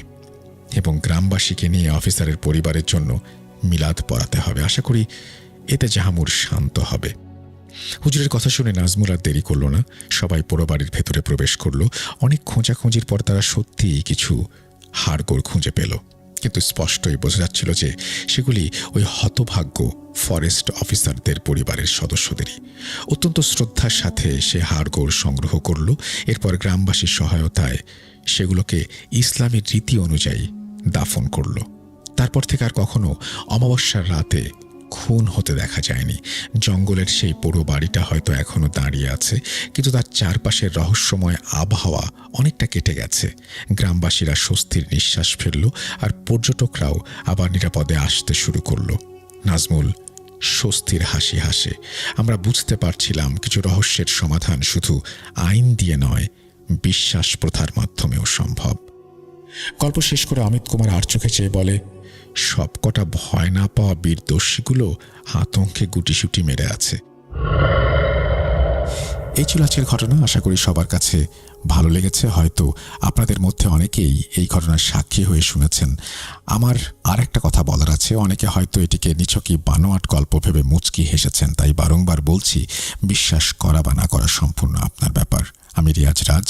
এবং গ্রামবাসীকে নিয়ে অফিসারের পরিবারের জন্য মিলাদ পড়াতে হবে। আশা করি এতে জাহামুর শান্ত হবে। হুজুরের কথা শুনে নাজমুল আর দেরি করল না। সবাই পোড়ো বাড়ির ভেতরে প্রবেশ করল। অনেক খোঁজাখুঁজির পর তারা সত্যিই কিছু হাড়গোড় খুঁজে পেল, কিন্তু স্পষ্টই বোঝা যাচ্ছিল যে সেগুলি ওই হতভাগ্য ফরেস্ট অফিসারদের পরিবারের সদস্যদেরই। অত্যন্ত শ্রদ্ধার সাথে সে হাড়গোড় সংগ্রহ করল। এরপর গ্রামবাসীর সহায়তায় সেগুলোকে ইসলামী রীতি অনুযায়ী দাফন করল। তারপর থেকে আর কখনো অমাবস্যার রাতে খুন হতে দেখা যায়নি। জঙ্গলের সেই পুরো বাড়িটা হয়তো এখনো দাঁড়িয়ে আছে, কিন্তু তার চারপাশের রহস্যময় আবহাওয়া অনেকটা কেটে গেছে। গ্রামবাসীরা স্বস্তির নিঃশ্বাস ফেলল, আর পর্যটকরাও আবার নিরাপদে আসতে শুরু করল। নাজমুল স্বস্তির হাসি হাসে। আমরা বুঝতে পারছিলাম কিছু রহস্যের সমাধান শুধু আইন দিয়ে নয়, বিশ্বাস প্রথার মাধ্যমেও সম্ভব। গল্প শেষ করে অমিত কুমার আর চোখে চেয়ে বলে, সবকটা ভয় না পাওয়া বীর দস্যুগুলো আতঙ্কে গুটিসুটি মেরে আছে। এই ছিল আজকের ঘটনা। আশা করি সবার কাছে ভালো লেগেছে। হয়তো আপনাদের মধ্যে অনেকেই এই ঘটনার সাক্ষী হয়ে শুনেছেন। আমার আর একটা কথা বলার আছে। অনেকে হয়তো এটিকে নিছকই বানোয়াট গল্প ভেবে মুচকি হেসেছেন, তাই বারংবার বলছি, বিশ্বাস করা বা না করা সম্পূর্ণ আপনার ব্যাপার। আমি রিয়াজ রাজ,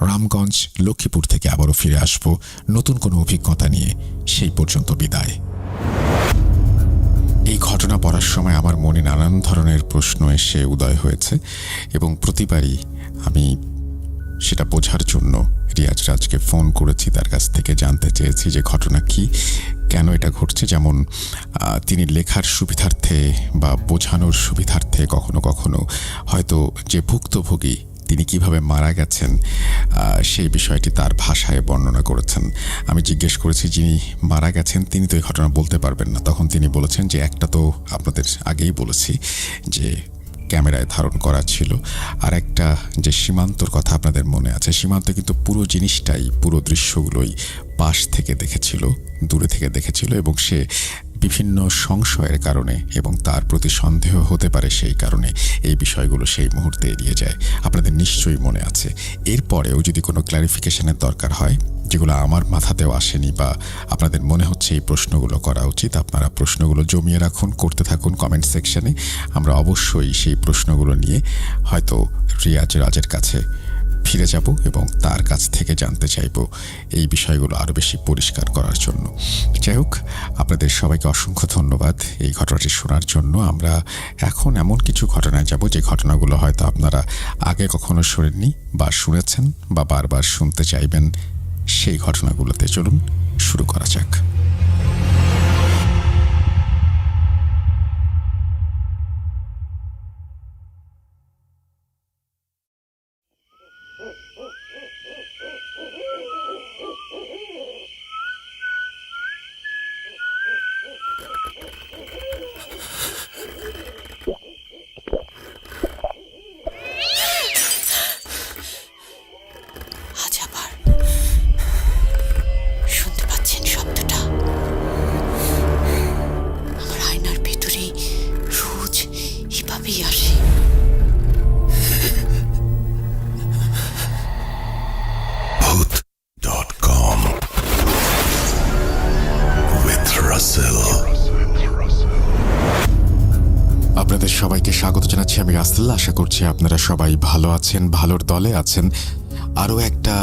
রামগঞ্জ, লক্ষ্মীপুর থেকে আবারও ফিরে আসব নতুন কোনো অভিজ্ঞতা নিয়ে। সেই পর্যন্ত বিদায়। ঘটনা পড়ার সময় আমার মনে নানান ধরনের প্রশ্ন এসে উদয় হয়েছে এবং প্রতিবারই আমি সেটা বোঝার জন্য রিয়াজ রাজকে ফোন করেছি, তার কাছ থেকে জানতে চেয়েছি যে ঘটনা কি, কেন এটা ঘটছে। যেমন তিনি লেখার সুবিধার্থে বা বোঝানোর সুবিধার্থে কখনো কখনো হয়তো যে ভুক্তভোগী তিনি কিভাবে মারা গেছেন সেই বিষয়টি তার ভাষায় বর্ণনা করেছেন। আমি জিজ্ঞেস করেছি যিনি মারা গেছেন তিনি তো এই ঘটনা বলতে পারবেন না। তখন তিনি বলেছেন যে একটা তো আপনাদের আগেই বলেছি যে ক্যামেরায় ধারণ করা ছিল, আর একটা যে সীমান্তর কথা আপনাদের মনে আছে, সীমান্ত কিন্তু পুরো জিনিসটাই, পুরো দৃশ্যগুলোই পাশ থেকে দেখেছিল, দূরে থেকে দেখেছিল এবং সে বিভিন্ন সংশয়ের কারণে এবং তার প্রতি সন্দেহ হতে পারে সেই কারণে এই বিষয়গুলো সেই মুহূর্তে এড়িয়ে যায়। আপনাদের নিশ্চয়ই মনে আছে। এরপরেও যদি কোনো ক্ল্যারিফিকেশনের দরকার হয় যেগুলো আমার মাথাতেও আসেনি বা আপনাদের মনে হচ্ছে এই প্রশ্নগুলো করা উচিত, আপনারা প্রশ্নগুলো জমিয়ে রাখুন, করতে থাকুন কমেন্ট সেকশনে। আমরা অবশ্যই সেই প্রশ্নগুলো নিয়ে হয়তো রিয়াজ রাজের কাছে ফিরে যাব এবং তার কাছ থেকে জানতে চাইব এই বিষয়গুলো আরও বেশি পরিষ্কার করার জন্য। যাই হোক, আপনাদের সবাইকে অসংখ্য ধন্যবাদ এই ঘটনাটি শোনার জন্য। আমরা এখন এমন কিছু ঘটনায় যাব যে ঘটনাগুলো হয়তো আপনারা আগে কখনো শোনেননি বা শুনেছেন বা বারবার শুনতে চাইবেন। সেই ঘটনাগুলোতে চলুন শুরু করা যাক। আজ আবার শুনতে পাচ্ছেন শব্দটা? আমার আয়নার ভেতরে রোজ এভাবেই আসে। Bhoot.com with Russell. আপনাদের সবাইকে স্বাগত জানাচ্ছি। আমি রাসেল। আশা করছি আপনারা সবাই ভালো আছেন, ভালোর দলে আছেন। আরও একটা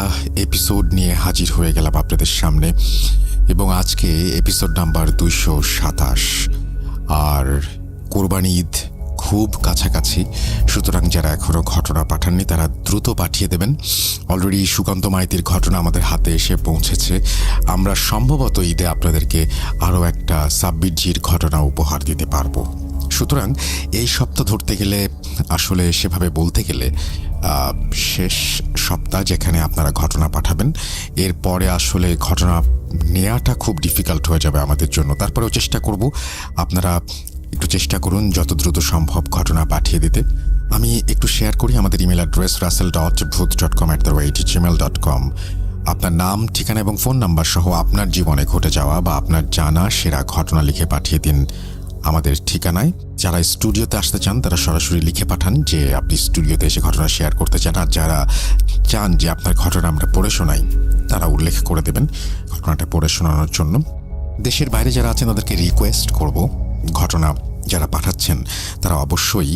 এপিসোড নিয়ে হাজির হয়ে গেলাম আপনাদের সামনে এবং আজকে এপিসোড নাম্বার 227। আর কোরবানি ঈদ খুব কাছাকাছি, সুতরাং যারা এখনও ঘটনা পাঠাননি তারা দ্রুত পাঠিয়ে দেবেন। অলরেডি সুকান্ত মাইতির ঘটনা আমাদের হাতে এসে পৌঁছেছে। আমরা সম্ভবত ঈদে আপনাদেরকে আরও একটা সাব্বির জির ঘটনা উপহার দিতে পারবো। সুতরাং এই সপ্তাহ ধরতে গেলে, আসলে সেভাবে বলতে গেলে শেষ সপ্তাহ যেখানে আপনারা ঘটনা পাঠাবেন, এরপরে আসলে ঘটনা নেওয়াটা খুব ডিফিকাল্ট হয়ে যাবে আমাদের জন্য। তারপরেও চেষ্টা করব, আপনারা একটু চেষ্টা করুন যত দ্রুত সম্ভব ঘটনা পাঠিয়ে দিতে। আমি একটু শেয়ার করি আমাদের ইমেল অ্যাড্রেস russell.booth.com@gmail.com। আপনার নাম, ঠিকানা এবং ফোন নাম্বার সহ আপনার জীবনে ঘটে যাওয়া বা আপনার জানা সেরা ঘটনা লিখে পাঠিয়ে দিন আমাদের ঠিকানায়। যারা স্টুডিওতে আসতে চান তারা সরাসরি লিখে পাঠান যে আপনি স্টুডিওতে এসে ঘটনা শেয়ার করতে চান, আর যারা চান যে আপনার ঘটনা আমরা পড়ে শোনাই তারা উল্লেখ করে দেবেন ঘটনাটা পড়ে শোনানোর জন্য। দেশের বাইরে যারা আছেন তাদেরকে রিকোয়েস্ট করব, ঘটনা যারা পাঠাচ্ছেন তারা অবশ্যই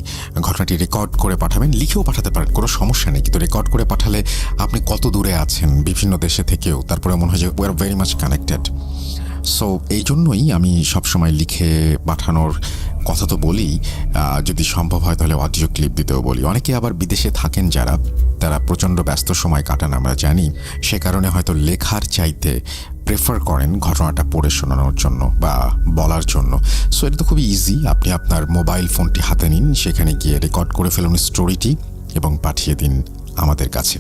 ঘটনাটি রেকর্ড করে পাঠাবেন। লিখেও পাঠাতে পারেন, কোনো সমস্যা নেই, কিন্তু রেকর্ড করে পাঠালে আপনি কত দূরে আছেন বিভিন্ন দেশে থেকেও তারপরে মনে হয় যে we are very much connected. So এই জন্যই আমি সবসময় লিখে পাঠানোর কথা তো বলি, যদি সম্ভব হয় তাহলে অডিও ক্লিপ দিতেও বলি। অনেকে আবার বিদেশে থাকেন যারা, তারা প্রচণ্ড ব্যস্ত সময় কাটান আমরা জানি, সে কারণে হয়তো লেখার চাইতে প্রেফার করেন ঘটনাটা পড়ে শোনানোর জন্য বা বলার জন্য। সো এটা তো খুবই ইজি। আপনি আপনার মোবাইল ফোনটি হাতে নিন, সেখানে গিয়ে রেকর্ড করে ফেলুন স্টোরিটি এবং পাঠিয়ে দিন আমাদের কাছে।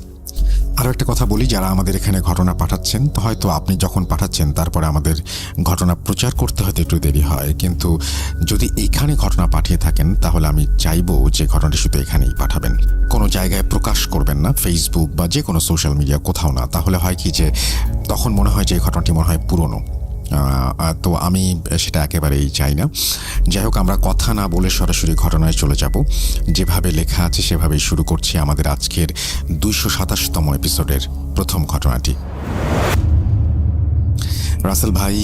আরও একটা কথা বলি, যারা আমাদের এখানে ঘটনা পাঠাচ্ছেন, তো হয়তো আপনি যখন পাঠাচ্ছেন তারপরে আমাদের ঘটনা প্রচার করতে হয়তো একটু দেরি হয়, কিন্তু যদি এইখানে ঘটনা পাঠিয়ে থাকেন তাহলে আমি চাইবো যে ঘটনাটি শুধু এখানেই পাঠাবেন, কোনো জায়গায় প্রকাশ করবেন না, ফেসবুক বা যে কোনো সোশ্যাল মিডিয়া কোথাও না। তাহলে হয় কি যে তখন মনে হয় যে এই ঘটনাটি মনে হয় পুরনো, তো আমি সেটা একেবারেই চাই না। যাই হোক, আমরা কথা না বলে সরাসরি ঘটনায় চলে যাব। যেভাবে লেখা আছে সেভাবেই শুরু করছি আমাদের আজকের 227তম এপিসোডের প্রথম ঘটনাটি। রাসেল ভাই,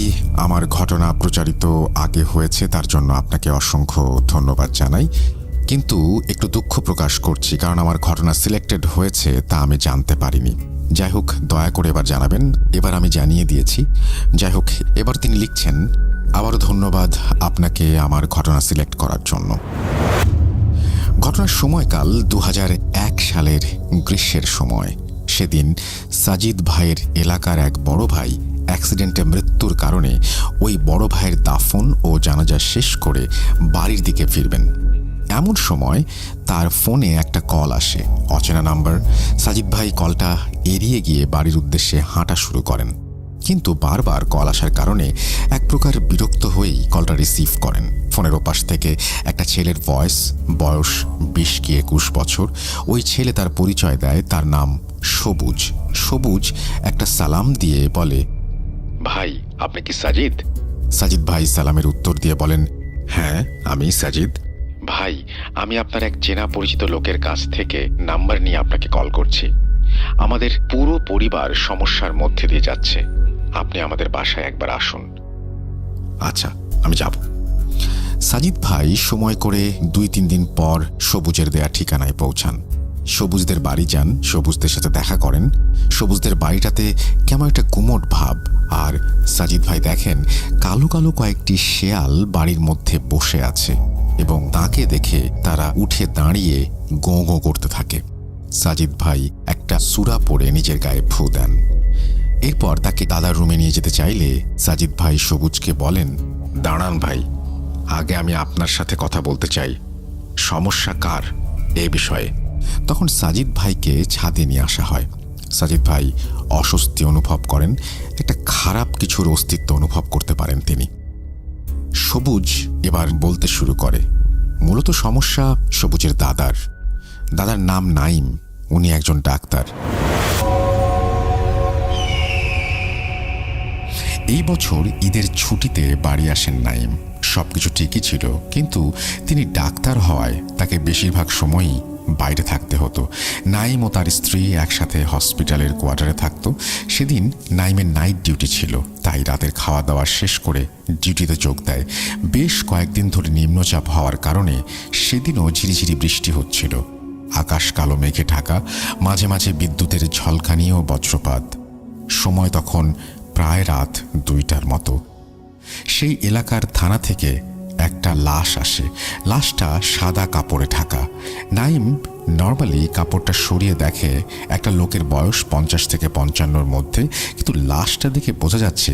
আমার ঘটনা প্রচারিত আগে হয়েছে, তার জন্য আপনাকে অসংখ্য ধন্যবাদ জানাই, কিন্তু একটু দুঃখ প্রকাশ করছি কারণ আমার ঘটনা সিলেক্টেড হয়েছে তা আমি জানতে পারিনি। যাই হোক, দয়া করে এবার জানাবেন। এবার আমি জানিয়ে দিয়েছি। যাই হোক, এবার তিনি লিখছেন, আবারও ধন্যবাদ আপনাকে আমার ঘটনা সিলেক্ট করার জন্য। ঘটনার সময়কাল 2001 সালের গ্রীষ্মের সময়। সেদিন সাজিদ ভাইয়ের এলাকার এক বড় ভাই অ্যাক্সিডেন্টে মৃত্যুর কারণে ওই বড় ভাইয়ের দাফন ও জানাজা শেষ করে বাড়ির দিকে ফিরবেন। এমন সময় তার ফোনে একটা কল আসে, অচেনা নাম্বার। সাজিদ ভাই কলটা এড়িয়ে গিয়ে বাড়ির উদ্দেশ্যে হাঁটা শুরু করেন, কিন্তু বারবার কল আসার কারণে এক প্রকার বিরক্ত হয়েই কলটা রিসিভ করেন। ফোনের ওপাশ থেকে একটা ছেলের ভয়েস, বয়স 20 কি 21 বছর। ওই ছেলে তার পরিচয় দেয়, তার নাম সবুজ। সবুজ একটা সালাম দিয়ে বলে, ভাই, আপনি কি সাজিদ? সাজিদ ভাই সালামের উত্তর দিয়ে বলেন, হ্যাঁ আমি সাজিদ। ভাই, আমি আপনার এক চেনা পরিচিত লোকের কাছ থেকে নাম্বার নিয়ে আপনাকে কল করছি। আমাদের পুরো পরিবার সমস্যার মধ্যে দিয়ে যাচ্ছে, আপনি আমাদের বাসায় একবার আসুন। আচ্ছা, আমি যাব। সাজিদ ভাই সময় করে 2-3 দিন পর সবুজের দেয়া ঠিকানায় পৌঁছান। সবুজদের বাড়ি যান, সবুজদের সাথে দেখা করেন। সবুজদের বাড়িটাতে কেমন একটা গুমোট ভাব, আর সাজিদ ভাই দেখেন কালো কালো কয়েকটি শেয়াল বাড়ির মধ্যে বসে আছে এবং তাকে দেখে তারা উঠে দাঁড়িয়ে গোঁ গোঁ করতে থাকে। সাজিদ ভাই একটা সূরা পড়ে নিজের গায়ে ফু দেন। এরপর তাকে দাদার রুমে নিয়ে যেতে চাইলে সাজিদ ভাই সবুজকে বলেন, দাঁড়ান ভাই, আগে আমি আপনার সাথে কথা বলতে চাই। সমস্যা কার এই বিষয়ে? তখন সাজিদ ভাইকে ছাদে নিয়ে আসা হয়। সাজিদ ভাই অস্বস্তি অনুভব করেন, একটা খারাপ কিছুর অস্তিত্ব অনুভব করতে পারেন তিনি। সবুজ এবার বলতে শুরু করে। মূলত সমস্যা সবুজের দাদার। দাদার নাম নাইম, উনি একজন ডাক্তার। এই বছর ঈদের ছুটিতে বাড়ি আসেন নাইম। সবকিছু ঠিকই ছিল, কিন্তু তিনি ডাক্তার হওয়ায় তাকে বেশিরভাগ সময়ই বাইরে থাকতে হতো। নাইম ও তার স্ত্রী একসাথে হসপিটালের কোয়ার্টারে থাকত। সেদিন নাইমের নাইট ডিউটি ছিল, তাই রাতের খাওয়া দাওয়া শেষ করে ডিউটিতে যোগ দেয়। বেশ কয়েকদিন ধরে নিম্নচাপ হওয়ার কারণে সেদিনও ঝিরিঝিরি বৃষ্টি হচ্ছিল। আকাশ কালো মেঘে ঢাকা, মাঝে মাঝে বিদ্যুতের ঝলকানি ও বজ্রপাত। সময় তখন প্রায় রাত 2টার মতো। সেই এলাকার থানা থেকে একটা লাশ আসে। লাশটা সাদা কাপড়ে ঢাকা। নাইম নর্মালি কাপড়টা সরিয়ে দেখে একটা লোকের বয়স 50 থেকে 55-র মধ্যে, কিন্তু লাশটা দেখে বোঝা যাচ্ছে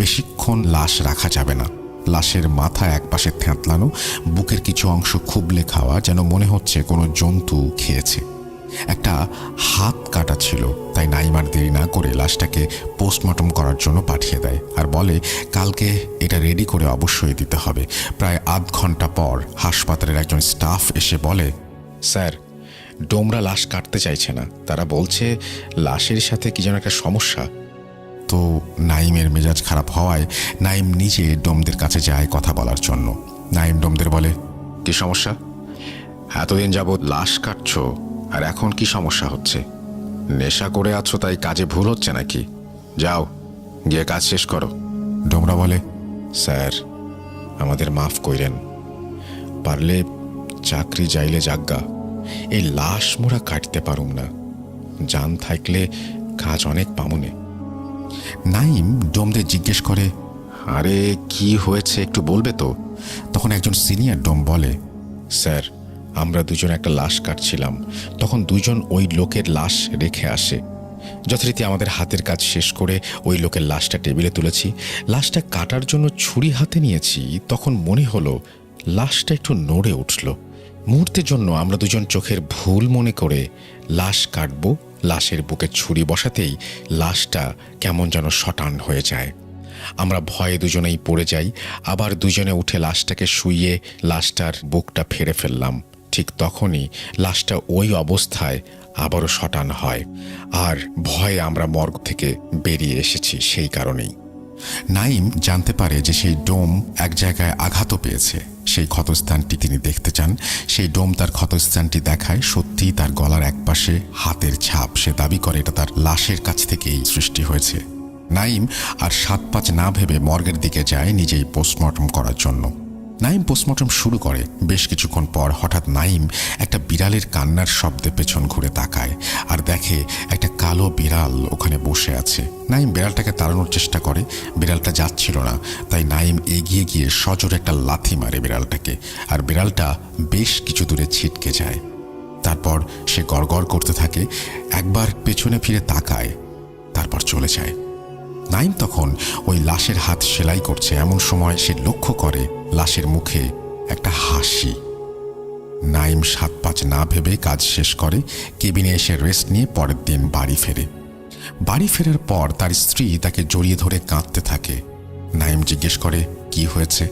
বেশিক্ষণ লাশ রাখা যাবে না। লাশের মাথা একপাশে থ্যাঁতলানো, বুকের কিছু অংশ খুবলে খাওয়া, যেন মনে হচ্ছে কোনো জন্তু খেয়েছে। একটা হাত কাটা ছিল, তাই নাইম আর দেরি না করে লাশটাকে পোস্টমর্টম করার জন্য পাঠিয়ে দেয় আর বলে কালকে এটা রেডি করে অবশ্যই দিতে হবে। প্রায় আধ ঘন্টা পর হাসপাতালের একজন স্টাফ এসে বলে, স্যার, ডোমরা লাশ কাটতে চাইছে না, তারা বলছে লাশের সাথে কি যেন একটা সমস্যা। তো নাইমের মেজাজ খারাপ হওয়ায় নাইম নিজে ডোমদের কাছে যায় কথা বলার জন্য। নাইম ডোমদের বলে, কি সমস্যা? এতদিন যাবৎ লাশ কাটছো, আর এখন কি সমস্যা হচ্ছে? নেশা করে আছো তাই কাজে ভুল হচ্ছে নাকি? যাও, গিয়ে কাজ শেষ করো। ডোমরা বলে, স্যার, আমাদের মাফ কইরেন, পারলে চাকরি যাইলে যাজ্ঞা, এই লাশ মোরা কাটতে পারুম না, জান থাকলে কাজ অনেক পামুনে। নাইম ডোমদের জিজ্ঞেস করে, আরে কি হয়েছে একটু বলবে তো? তখন একজন সিনিয়র ডোম বলে, স্যার, আমরা দুজন একটা লাশ কাটছিলাম, তখন দুজন ওই লোকের লাশ রেখে আসে। যথারীতি আমাদের হাতের কাজ শেষ করে ওই লোকের লাশটা টেবিলে তুলেছি। লাশটা কাটার জন্য ছুরি হাতে নিয়েছি, তখন মনে হলো লাশটা একটু নড়ে উঠল। মুহূর্তের জন্য আমরা দুজন চোখের ভুল মনে করে লাশ কাটবো, লাশের বুকে ছুরি বসাতেই লাশটা কেমন যেন শটান হয়ে যায়। আমরা ভয়ে দুজনেই পড়ে যাই, আবার দুজনে উঠে লাশটাকে শুইয়ে লাশটার বুকটা ফেরে ফেললাম। ঠিক তখনই লাশটা ওই অবস্থায় আবারও শটান হয়, আর ভয়ে আমরা মর্গ থেকে বেরিয়ে এসেছি সেই কারণেই। নাইম জানতে পারে যে সেই ডোম এক জায়গায় আঘাতও পেয়েছে। সেই ক্ষতস্থানটি তিনি দেখতে চান। সেই ডোম তার ক্ষতস্থানটি দেখায়, সত্যিই তার গলার একপাশে হাতের ছাপ। সে দাবি করে এটা তার লাশের কাছ থেকেই সৃষ্টি হয়েছে। নাইম আর 7-5 না ভেবে মর্গের দিকে যায় নিজেই পোস্টমর্টম করার জন্য। নাইম পোস্টমর্টম শুরু করে। বেশ কিছুক্ষণ পর হঠাৎ নাইম একটা বিড়ালের কান্নার শব্দে পেছন ঘুরে তাকায় আর দেখে একটা কালো বিড়াল ওখানে বসে আছে। নাইম বিড়ালটাকে তাড়ানোর চেষ্টা করে, বিড়ালটা যাচ্ছিল না, তাই নাইম এগিয়ে গিয়ে সজোরে একটা লাথি মারে বিড়ালটাকে, আর বিড়ালটা বেশ কিছু দূরে ছিটকে যায়। তারপর সে গড়গড় করতে থাকে, একবার পেছনে ফিরে তাকায়, তারপর চলে যায়। নাইম তখন ওই লাশের হাত সেলাই করছে, এমন সময় সে লক্ষ্য করে লাশের মুখে একটা হাসি। নাইম 7-5 না ভেবে কাজ শেষ করে, কেবিনে এসে রেস্ট নিয়ে পরের দিন বাড়ি ফেরে। বাড়ি ফেরার পর তার স্ত্রী তাকে জড়িয়ে ধরে কাঁদতে থাকে। নাইম জিজ্ঞেস করে কি হয়েছে।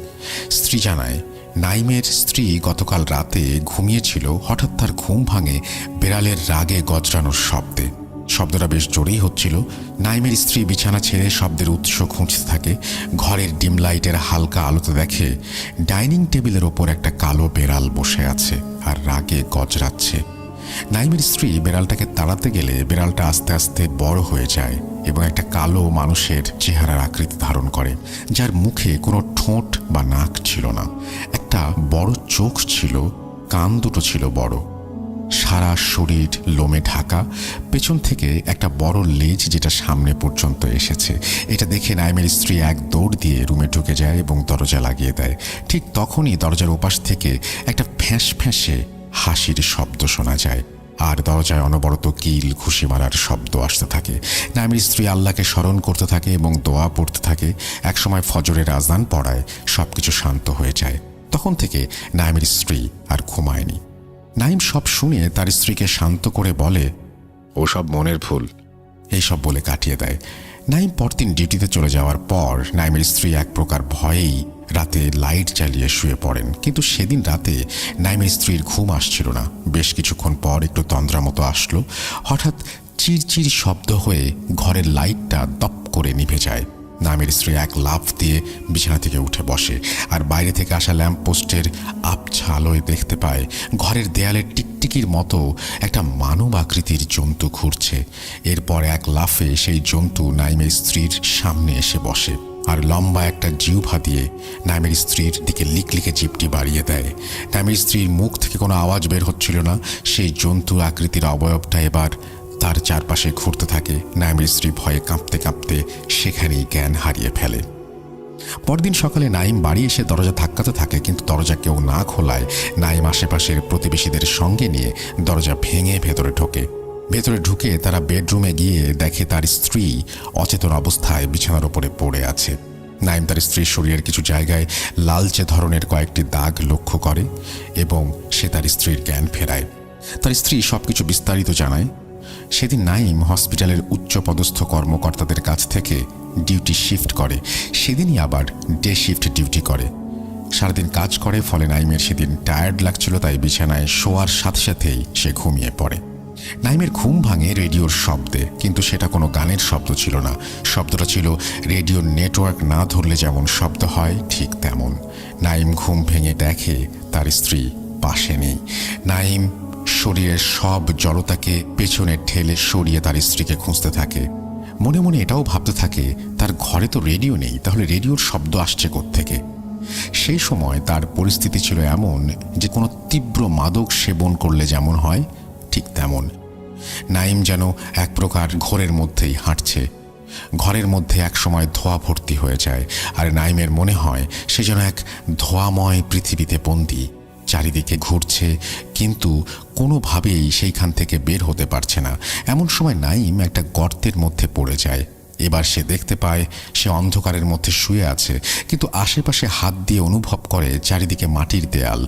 স্ত্রী জানায়, নাইমের স্ত্রী গতকাল রাতে ঘুমিয়েছিল, হঠাৎ তার ঘুম ভাঙে বেড়ালের রাগে গজরানোর শব্দে। শব্দটা বেশ জোরেই হচ্ছিল। নাইমের স্ত্রী বিছানা ছেড়ে শব্দের উৎস খুঁজতে থাকে। ঘরের ডিম লাইটের হালকা আলোতে দেখে ডাইনিং টেবিলের ওপর একটা কালো বেড়াল বসে আছে আর রাগে গজরাচ্ছে। নাইমের স্ত্রী বেড়ালটাকে তাড়াতে গেলে বেড়ালটা আস্তে আস্তে বড় হয়ে যায় এবং একটা কালো মানুষের চেহারার আকৃতি ধারণ করে, যার মুখে কোনো ঠোঁট বা নাক ছিল না। একটা বড় চোখ ছিল, কান দুটো ছিল বড়, সারা শরীর লোমে ঢাকা, পেছন থেকে একটা বড় লেজ যেটা সামনে পর্যন্ত এসেছে। এটা দেখে নাইমের স্ত্রী এক দৌড় দিয়ে রুমে ঢুকে যায় এবং দরজা লাগিয়ে দেয়। ঠিক তখনই দরজার ওপাশ থেকে একটা ফ্যাঁস ফ্যাঁসে হাসির শব্দ শোনা যায় আর দরজায় অনবরত কিল ঘুষি মারার শব্দ আসতে থাকে। নাইমের স্ত্রী আল্লাহকে স্মরণ করতে থাকে এবং দোয়া পড়তে থাকে। একসময় ফজরের আজান পড়ায় সবকিছু শান্ত হয়ে যায়। তখন থেকে নাইমের স্ত্রী আর ঘুমায়নি। নাইম সব শুনে তার স্ত্রীকে শান্ত করে বলে, ও সব মনের ভুল, এইসব বলে কাটিয়ে দেয়। নাইম পরদিন ডিউটিতে চলে যাওয়ার পর নাইমের স্ত্রী এক প্রকার ভয়েই রাতে লাইট জ্বালিয়ে শুয়ে পড়েন, কিন্তু সেদিন রাতে নাইমের স্ত্রীর ঘুম আসছিল না। বেশ কিছুক্ষণ পর একটু তন্দ্রা মতো আসলো। হঠাৎ চিরচির শব্দ হয়ে ঘরের লাইটটা দপ করে নিভে যায়। নাইমের স্ত্রী এক লাফ দিয়ে বিছানা থেকে উঠে বসে আর বাইরে থেকে আসা ল্যাম্প পোস্টের আবছা আলোয় দেখতে পায় ঘরের দেয়ালের টিকটিকির মতো একটা মানব আকৃতির জন্তু ঘুরছে। এরপর এক লাফে সেই জন্তু নাইমের স্ত্রীর সামনে এসে বসে আর লম্বা একটা জিহ্বা দিয়ে নাইমের স্ত্রীর দিকে লিকলিকে জিভটি বাড়িয়ে দেয়। নাইমের স্ত্রীর মুখ থেকে কোনো আওয়াজ বের হচ্ছিল না। সেই জন্তু আকৃতির অবয়বটা এবার তার চারপাশে ঘুরতে থাকে। নাইমের স্ত্রী ভয়ে কাঁপতে কাঁপতে সেখানেই জ্ঞান হারিয়ে ফেলে। পরদিন সকালে নাইম বাড়ি এসে দরজা ধাক্কাতে থাকে, কিন্তু দরজা কেউ না খোলায় নাইম আশেপাশের প্রতিবেশীদের সঙ্গে নিয়ে দরজা ভেঙে ভেতরে ঢোকে। ভেতরে ঢুকে তারা বেডরুমে গিয়ে দেখে তার স্ত্রী অচেতন অবস্থায় বিছানার উপরে পড়ে আছে। নাইম তার স্ত্রীর শরীরের কিছু জায়গায় লালচে ধরনের কয়েকটি দাগ লক্ষ্য করে এবং সে তার স্ত্রীর জ্ঞান ফেরায়। তার স্ত্রী সবকিছু বিস্তারিত জানায়। সেদিন নাইম হসপিটালের উচ্চপদস্থ কর্মকর্তাদের কাছ থেকে ডিউটি শিফট করে। সেদিনই আবার ডে শিফট ডিউটি করে। সারাদিন কাজ করে, ফলে নাইমের সেদিন টায়ার্ড লাগছিল, তাই বিছানায় শোয়ার সাথে সাথেই সে ঘুমিয়ে পড়ে। নাইমের ঘুম ভাঙে রেডিওর শব্দে, কিন্তু সেটা কোনো গানের শব্দ ছিল না। শব্দটা ছিল রেডিওর নেটওয়ার্ক না ধরলে যেমন শব্দ হয় ঠিক তেমন। নাইম ঘুম ভেঙে দেখে তার স্ত্রী পাশে নেই। নাইম শরীরের সব জড়তাকে পেছনে ঠেলে সরিয়ে তার স্ত্রীকে খুঁজতে থাকে। মনে মনে এটাও ভাবতে থাকে, তার ঘরে তো রেডিও নেই, তাহলে রেডিওর শব্দ আসছে কোত্থেকে? সেই সময় তার পরিস্থিতি ছিল এমন যে কোনো তীব্র মাদক সেবন করলে যেমন হয় ঠিক তেমন। নাইম যেন এক প্রকার ঘোরের মধ্যেই হাঁটছে। ঘরের মধ্যে এক সময় ধোঁয়া ভর্তি হয়ে যায় আর নাইমের মনে হয় সে যেন এক ধোঁয়াময় পৃথিবীতে বন্দী, চারিদিকে ঘুরছে কিন্তু কোনোভাবেই সেইখান থেকে বের হতে পারছে না। এমন সময় নাইম একটা গর্তের মধ্যে পড়ে যায়। এবার সে দেখতে পায় সে অন্ধকারের মধ্যে শুয়ে আছে, কিন্তু আশেপাশে হাত দিয়ে অনুভব করে চারিদিকে মাটির দেয়াল।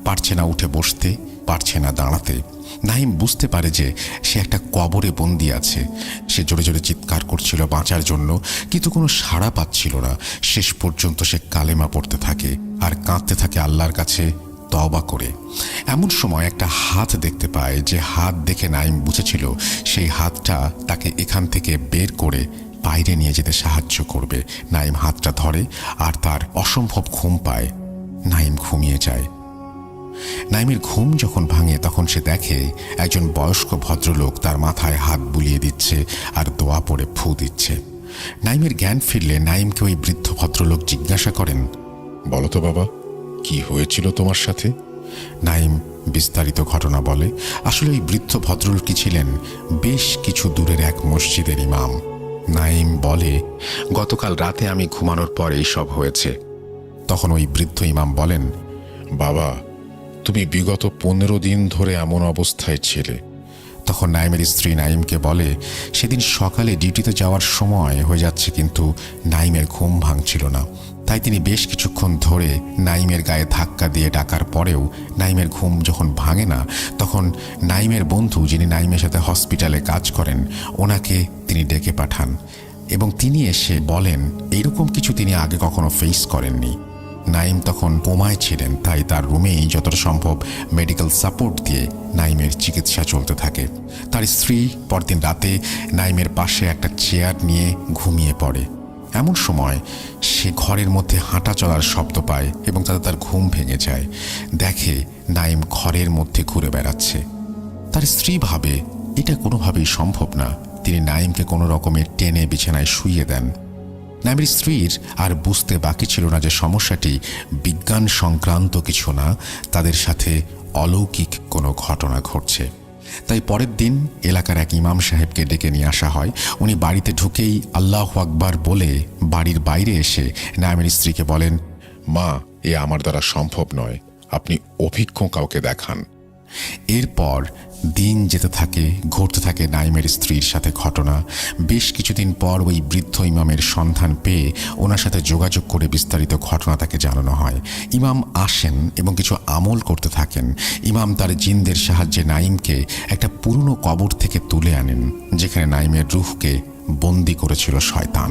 পারছে না উঠে বসতে, পারছে না দাঁড়াতে। নাইম বুঝতে পারে যে সে একটা কবরে বন্দি আছে। সে জোরে জোরে চিৎকার করছিল বাঁচার জন্য, কিন্তু কোনো সাড়া পাচ্ছিল না। শেষ পর্যন্ত সে কালেমা পড়তে থাকে আর কাঁদতে থাকে আল্লাহর কাছে তওবা করে। এমন সময় একটা হাত দেখতে পায়, যে হাত দেখে নাইম বুঝেছিল সেই হাতটা তাকে এখান থেকে বের করে বাইরে নিয়ে যেতে সাহায্য করবে। নাইম হাতটা ধরে আর তার অসম্ভব ঘুম পায়। নাইম ঘুমিয়ে যায়। নাইমের ঘুম যখন ভাঙে তখন সে দেখে একজন বয়স্ক ভদ্রলোক তার মাথায় হাত বুলিয়ে দিচ্ছে আর দোয়া পড়ে ফু দিচ্ছে। নাইমের জ্ঞান ফিরলে নাইমকে ওই বৃদ্ধ ভদ্রলোক জিজ্ঞাসা করেন, বলো তো বাবা, কি হয়েছিল তোমার সাথে? নাইম বিস্তারিত ঘটনা বলে। আসলে ওই বৃদ্ধ ভদ্রলোকটি ছিলেন বেশ কিছু দূরের এক মসজিদের ইমাম। নাইম বলে, গতকাল রাতে আমি ঘুমানোর পর এইসব হয়েছে। তখন ওই বৃদ্ধ ইমাম বলেন, বাবা, তুমি বিগত 15 দিন ধরে এমন অবস্থায় ছিলে। তখন নাইমের স্ত্রী নাইমকে বলে, সেদিন সকালে ডিউটিতে যাওয়ার সময় হয়ে যাচ্ছে, কিন্তু নাইমের ঘুম ভাঙছিল না। তাই তিনি বেশ কিছুক্ষণ ধরে নাইমের গায়ে ধাক্কা দিয়ে ডাকার পরেও নাইমের ঘুম যখন ভাঙে না, তখন নাইমের বন্ধু, যিনি নাইমের সাথে হসপিটালে কাজ করেন, ওনাকে তিনি ডেকে পাঠান এবং তিনি এসে বলেন এইরকম কিছু তিনি আগে কখনো ফেস করেননি। নাইম তখন কোমায় ছিলেন, তাই তার রুমেই যতটা সম্ভব মেডিকেল সাপোর্ট দিয়ে নাইমের চিকিৎসা চলতে থাকে। তার স্ত্রী পরদিন রাতে নাইমের পাশে একটা চেয়ার নিয়ে ঘুমিয়ে পড়ে। এমন সময় সে ঘরের মধ্যে হাঁটা চলার শব্দ পায় এবং তাতে তার ঘুম ভেঙে যায়। দেখে নাইম ঘরের মধ্যে ঘুরে বেড়াচ্ছে। তার স্ত্রী ভাবে এটা কোনোভাবেই সম্ভব না। তিনি নাইমকে কোনো রকমের টেনে বিছানায় শুইয়ে দেন। নাইমের স্ত্রীর আর বুঝতে বাকি ছিল না যে সমস্যাটি বিজ্ঞান সংক্রান্ত কিছু না, তাদের সাথে অলৌকিক কোনো ঘটনা ঘটছে। তাই পরের দিন এলাকার এক ইমাম সাহেবকে ডেকে নিয়ে আসা হয়। উনি বাড়িতে ঢুকেই আল্লাহু আকবার বলে বাড়ির বাইরে এসে নাইমের স্ত্রীকে বলেন, মা, এ আমার দ্বারা সম্ভব নয়, আপনি অভিজ্ঞ কাউকে দেখান। এরপর দিন যেতে থাকে, ঘটতে থাকে নাইমের স্ত্রীর সাথে ঘটনা। বেশ কিছুদিন পর ওই বৃদ্ধ ইমামের সন্ধান পেয়ে ওনার সাথে যোগাযোগ করে বিস্তারিত ঘটনা তাকে জানানো হয়। ইমাম আসেন এবং কিছু আমল করতে থাকেন। ইমাম তার জিনদের সাহায্যে নাইমকে একটা পুরনো কবর থেকে তুলে আনেন, যেখানে নাইমের রূহকে বন্দি করেছিল শয়তান।